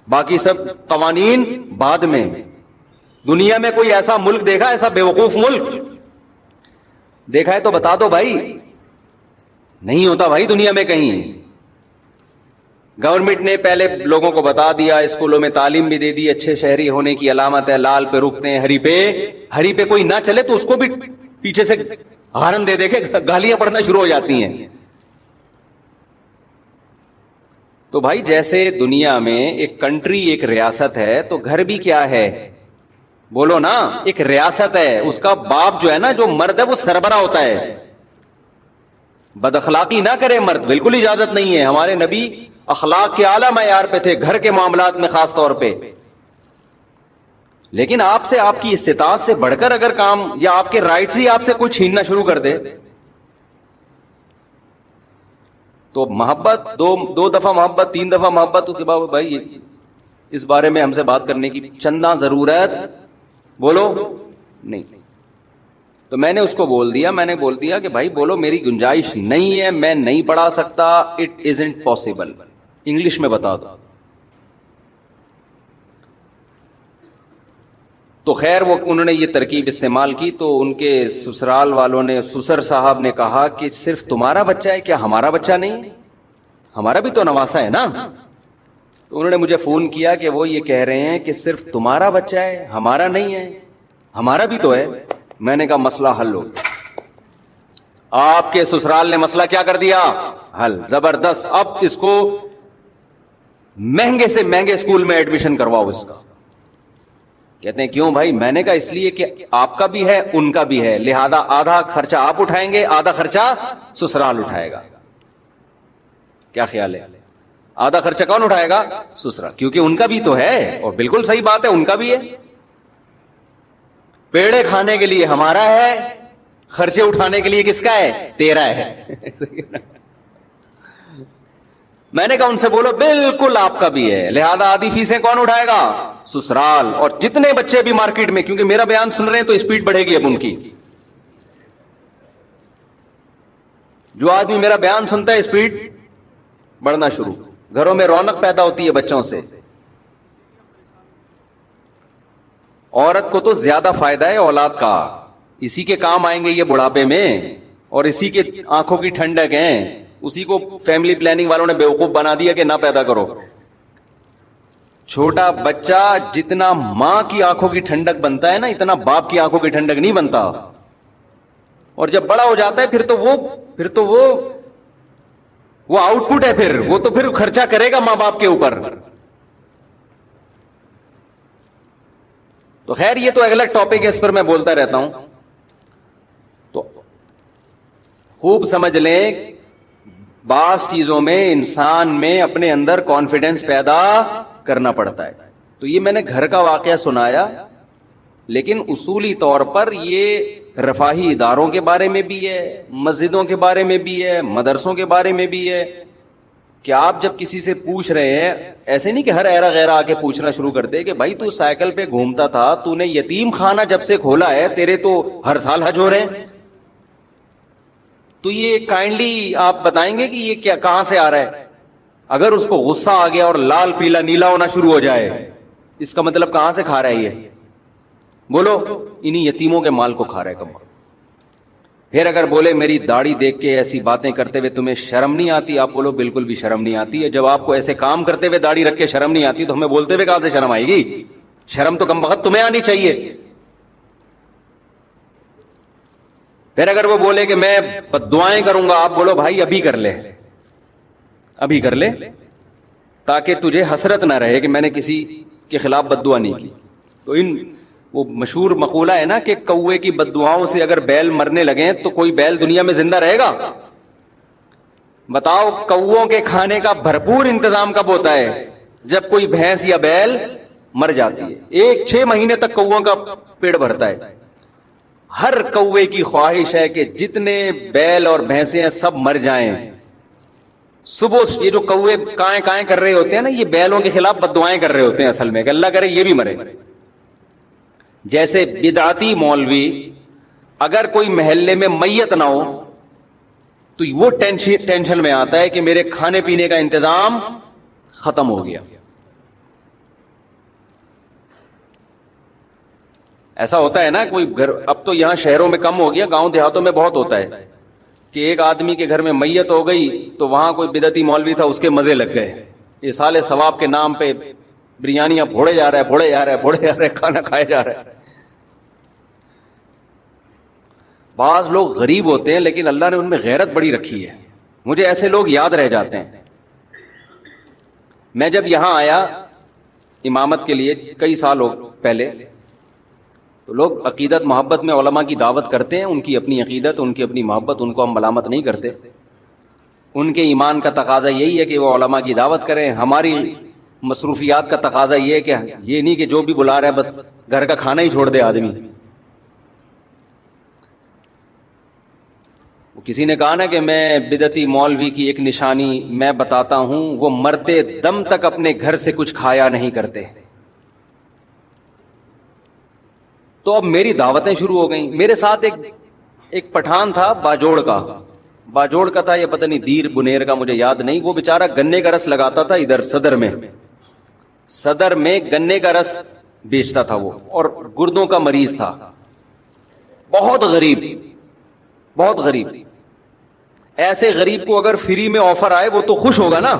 باقی سب قوانین بعد میں. دنیا میں کوئی ایسا ملک دیکھا, ایسا بیوقوف ملک دیکھا ہے تو بتا دو بھائی. نہیں ہوتا بھائی دنیا میں کہیں. گورنمنٹ نے پہلے لوگوں کو بتا دیا, اسکولوں میں تعلیم بھی دے دی, اچھے شہری ہونے کی علامت ہے لال پہ رکتے ہیں, ہری پہ کوئی نہ چلے تو اس کو بھی پیچھے سے ہارن دے کے گالیاں پڑنا شروع ہو جاتی ہیں. تو بھائی جیسے دنیا میں ایک کنٹری ایک ریاست ہے, تو گھر بھی کیا ہے, بولو نا, ایک ریاست ہے. اس کا باپ جو ہے نا, جو مرد ہے وہ سربراہ ہوتا ہے. بد اخلاقی نہ کرے مرد, بالکل اجازت نہیں ہے. ہمارے نبی اخلاق کے اعلیٰ معیار پہ تھے, گھر کے معاملات میں خاص طور پہ. لیکن آپ سے, آپ کی استطاعت سے بڑھ کر اگر کام, یا آپ کے رائٹس ہی آپ سے کوئی چھیننا شروع کر دے, تو محبت, دو دفعہ محبت, 3 دفعہ محبت, اس کے بعد بھائی اس بارے میں ہم سے بات کرنے کی چندہ ضرورت بولو نہیں. تو میں نے اس کو بول دیا کہ بھائی بولو میری گنجائش نہیں ہے, میں نہیں پڑھا سکتا, اٹ ازنٹ پاسبل, انگلش میں بتا دو. تو خیر وہ انہوں نے یہ ترکیب استعمال کی, تو ان کے سسرال والوں نے, سسر صاحب نے کہا کہ صرف تمہارا بچہ ہے کیا, ہمارا بچہ نہیں, ہمارا بھی تو نواسا ہے نا. تو انہوں نے مجھے فون کیا کہ وہ یہ کہہ رہے ہیں کہ صرف تمہارا بچہ ہے, ہمارا نہیں ہے, ہمارا بھی تو ہے. میں نے کہا مسئلہ حل ہو, آپ کے سسرال نے مسئلہ کیا کر دیا, حل, زبردست. اب اس کو مہنگے سے مہنگے اسکول میں ایڈمیشن کرواؤ اس کا. کہتے ہیں کیوں بھائی, میں نے کہا اس لیے کہ آپ کا بھی ہے ان کا بھی ہے, لہذا آدھا خرچہ آپ اٹھائیں گے, آدھا خرچہ سسرال اٹھائے گا. کیا خیال ہے, آدھا خرچہ کون اٹھائے گا, سسرال, کیونکہ ان کا بھی تو ہے. اور بالکل صحیح بات ہے, ان کا بھی ہے. پیڑے کھانے کے لیے ہمارا ہے, خرچے اٹھانے کے لیے کس کا ہے, تیرا ہے. میں نے کہا ان سے بولو بالکل آپ کا بھی ہے, لہذا آدھی فیسیں کون اٹھائے گا, سسرال. اور جتنے بچے بھی مارکیٹ میں, کیونکہ میرا بیان سن رہے ہیں تو اسپیڈ بڑھے گی اب ان کی, جو آدمی میرا بیان سنتا ہے اسپیڈ بڑھنا شروع, گھروں میں رونق پیدا ہوتی ہے بچوں سے. عورت کو تو زیادہ فائدہ ہے اولاد کا, اسی کے کام آئیں گے یہ بڑھاپے میں, اور اسی کے آنکھوں کی ٹھنڈک ہیں. اسی کو فیملی پلاننگ والوں نے بیوقوف بنا دیا کہ نہ پیدا کرو. چھوٹا بچہ جتنا ماں کی آنکھوں کی ٹھنڈک بنتا ہے نا, اتنا باپ کی آنکھوں کی ٹھنڈک نہیں بنتا. اور جب بڑا ہو جاتا ہے پھر تو وہ آؤٹ پٹ ہے, پھر وہ تو پھر خرچہ کرے گا ماں باپ کے اوپر. تو خیر یہ تو اگلا ٹاپک ہے, اس پر میں بولتا رہتا ہوں. تو خوب سمجھ لیں, بعض چیزوں میں انسان میں اپنے اندر کانفیڈنس پیدا کرنا پڑتا ہے. تو یہ میں نے گھر کا واقعہ سنایا, لیکن اصولی طور پر یہ رفاہی اداروں کے بارے میں بھی ہے, مسجدوں کے بارے میں بھی ہے, مدرسوں کے بارے میں بھی ہے. کہ آپ جب کسی سے پوچھ رہے ہیں, ایسے نہیں کہ ہر ایرا غیرہ آ کے پوچھنا شروع کر دے کہ بھائی تو سائیکل پہ گھومتا تھا, تو نے یتیم خانہ جب سے کھولا ہے, تیرے تو ہر سال حج ہو رہے ہیں, تو یہ کائنڈلی آپ بتائیں گے کہ یہ کیا, کہاں سے آ رہا ہے. اگر اس کو غصہ آ گیا اور لال پیلا نیلا ہونا شروع ہو جائے, اس کا مطلب کہاں سے کھا رہا ہے یہ, بولو انہی یتیموں کے مال کو کھا رہا ہے کما. پھر اگر بولے میری داڑھی دیکھ کے ایسی باتیں کرتے ہوئے تمہیں شرم نہیں آتی, آپ بولو بالکل بھی شرم نہیں آتی ہے. جب آپ کو ایسے کام کرتے ہوئے داڑھی رکھ کے شرم نہیں آتی, تو ہمیں بولتے ہوئے کہاں سے شرم آئے گی. شرم تو کم وقت تمہیں آنی چاہیے. پھر اگر وہ بولے کہ میں دعائیں کروں گا, آپ بولو بھائی ابھی کر لے, ابھی کر لے, تاکہ تجھے حسرت نہ رہے کہ میں نے کسی کے خلاف بد دعا نہیں کی. تو وہ مشہور مقولہ ہے نا کہ کوے کی بد دعاؤں سے اگر بیل مرنے لگیں تو کوئی بیل دنیا میں زندہ رہے گا. بتاؤ کووں کے کھانے کا بھرپور انتظام کب ہوتا ہے, جب کوئی بھینس یا بیل مر جاتی ہے. 6 مہینے تک کووں کا پیٹ بھرتا ہے. ہر کوے کی خواہش ہے کہ جتنے بیل اور بھینسیں ہیں سب مر جائیں. صبح یہ جو کوے کائیں کائیں کر رہے ہوتے ہیں نا, یہ بیلوں کے خلاف بد دعائیں کر رہے ہوتے ہیں اصل میں, کہ اللہ کرے یہ بھی مرے. جیسے بدعتی مولوی اگر کوئی محلے میں میت نہ ہو تو وہ ٹینشن میں آتا ہے کہ میرے کھانے پینے کا انتظام ختم ہو گیا. ایسا ہوتا ہے نا کوئی گھر, اب تو یہاں شہروں میں کم ہو گیا, گاؤں دیہاتوں میں بہت ہوتا ہے کہ ایک آدمی کے گھر میں میت ہو گئی تو وہاں کوئی بدعتی مولوی تھا, اس کے مزے لگ گئے, ایصال ثواب کے نام پہ بریانیاں بھوڑے جا رہے کھانا کھائے جا رہے ہیں. بعض لوگ غریب ہوتے ہیں لیکن اللہ نے ان میں غیرت بڑی رکھی ہے. مجھے ایسے لوگ یاد رہ جاتے ہیں. میں جب یہاں آیا امامت کے لیے کئی سال پہلے، تو لوگ عقیدت محبت میں علماء کی دعوت کرتے ہیں، ان کی اپنی عقیدت، ان کی اپنی محبت، ان کو ہم ملامت نہیں کرتے. ان کے ایمان کا تقاضا یہی ہے کہ وہ علماء کی دعوت کریں. ہماری مصروفیات کا تقاضا یہ ہے کہ یہ نہیں کہ جو بھی بلا رہا ہے بس گھر کا کھانا ہی چھوڑ دے آدمی. کسی نے کہا نا کہ میں بدعتی مولوی کی ایک نشانی میں بتاتا ہوں، وہ مرتے دم تک اپنے گھر سے کچھ کھایا نہیں کرتے. تو اب میری دعوتیں شروع ہو گئیں. میرے ساتھ ایک پٹھان تھا باجوڑ کا تھا، یہ پتہ نہیں دیر بنیر کا، مجھے یاد نہیں. وہ بیچارہ گنے کا رس لگاتا تھا ادھر صدر میں گنے کا رس بیچتا تھا وہ، اور گردوں کا مریض تھا. بہت غریب. ایسے غریب کو اگر فری میں آفر آئے وہ تو خوش ہوگا نا،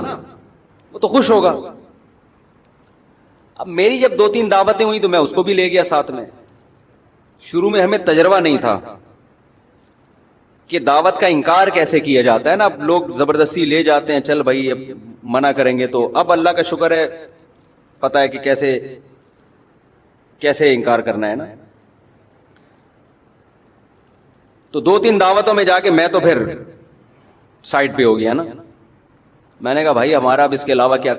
اب میری جب 2-3 دعوتیں ہوئی تو میں اس کو بھی لے گیا ساتھ میں. شروع میں ہمیں تجربہ نہیں تھا کہ دعوت کا انکار کیسے کیا جاتا ہے نا. اب لوگ زبردستی لے جاتے ہیں، چل بھائی اب منع کریں گے. تو اب اللہ کا شکر ہے پتہ ہے کہ کیسے انکار کرنا ہے نا. تو 2-3 دعوتوں میں جا کے میں تو پھر سائڈ پہ ہو گیا نا. میں نے کہا بھائی ہمارا اب اس کے علاوہ کیا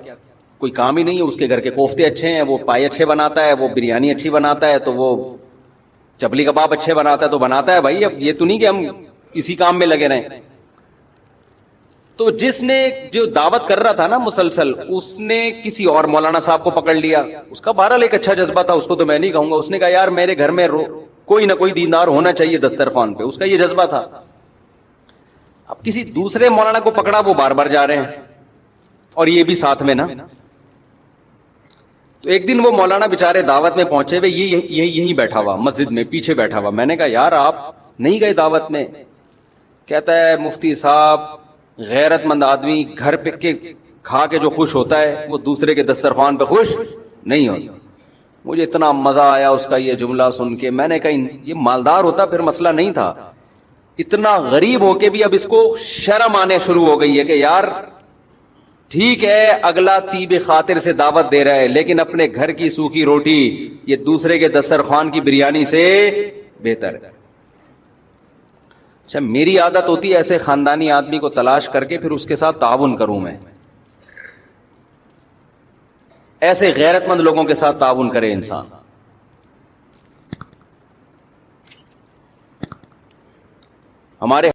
کوئی کام ہی نہیں ہے. اس کے گھر کے کوفتے اچھے ہیں، وہ پائے اچھے بناتا ہے، وہ بریانی اچھی بناتا ہے، تو وہ چپلی کباب اچھے بناتا ہے تو بناتا ہے. بھائی اب یہ تو نہیں کہ ہم اسی کام میں لگے رہیں. تو جس نے جو دعوت کر رہا تھا نا مسلسل، اس نے کسی اور مولانا صاحب کو پکڑ لیا. اس کا بہرحال ایک اچھا جذبہ تھا، اس کو تو میں نہیں کہوں گا. اس نے کہا یار میرے گھر میں کوئی نہ کوئی دیندار ہونا چاہیے دسترخوان پہ. اس کا یہ جذبہ تھا. اب کسی دوسرے مولانا کو پکڑا، وہ بار بار جا رہے ہیں اور یہ بھی ساتھ میں نا. تو ایک دن وہ مولانا بےچارے دعوت میں پہنچے ہوئے، یہیں بیٹھا ہوا مسجد میں پیچھے بیٹھا ہوا. میں نے کہا یار آپ نہیں گئے دعوت میں؟ کہتا ہے مفتی صاحب غیرت مند آدمی گھر پہ کے کھا کے جو خوش ہوتا ہے وہ دوسرے کے دسترخوان پہ خوش نہیں ہوتا. مجھے اتنا مزہ آیا اس کا یہ جملہ سن کے. میں نے کہا یہ مالدار ہوتا پھر مسئلہ نہیں تھا، اتنا غریب ہو کے بھی اب اس کو شرم آنے شروع ہو گئی ہے کہ یار ٹھیک ہے اگلا طیب خاطر سے دعوت دے رہا ہے، لیکن اپنے گھر کی سوکھی روٹی یہ دوسرے کے دسترخوان کی بریانی سے بہتر ہے. اچھا میری عادت ہوتی ہے ایسے خاندانی آدمی کو تلاش کر کے پھر اس کے ساتھ تعاون کروں. میں ایسے غیرت مند لوگوں کے ساتھ تعاون کرے انسان. ہمارے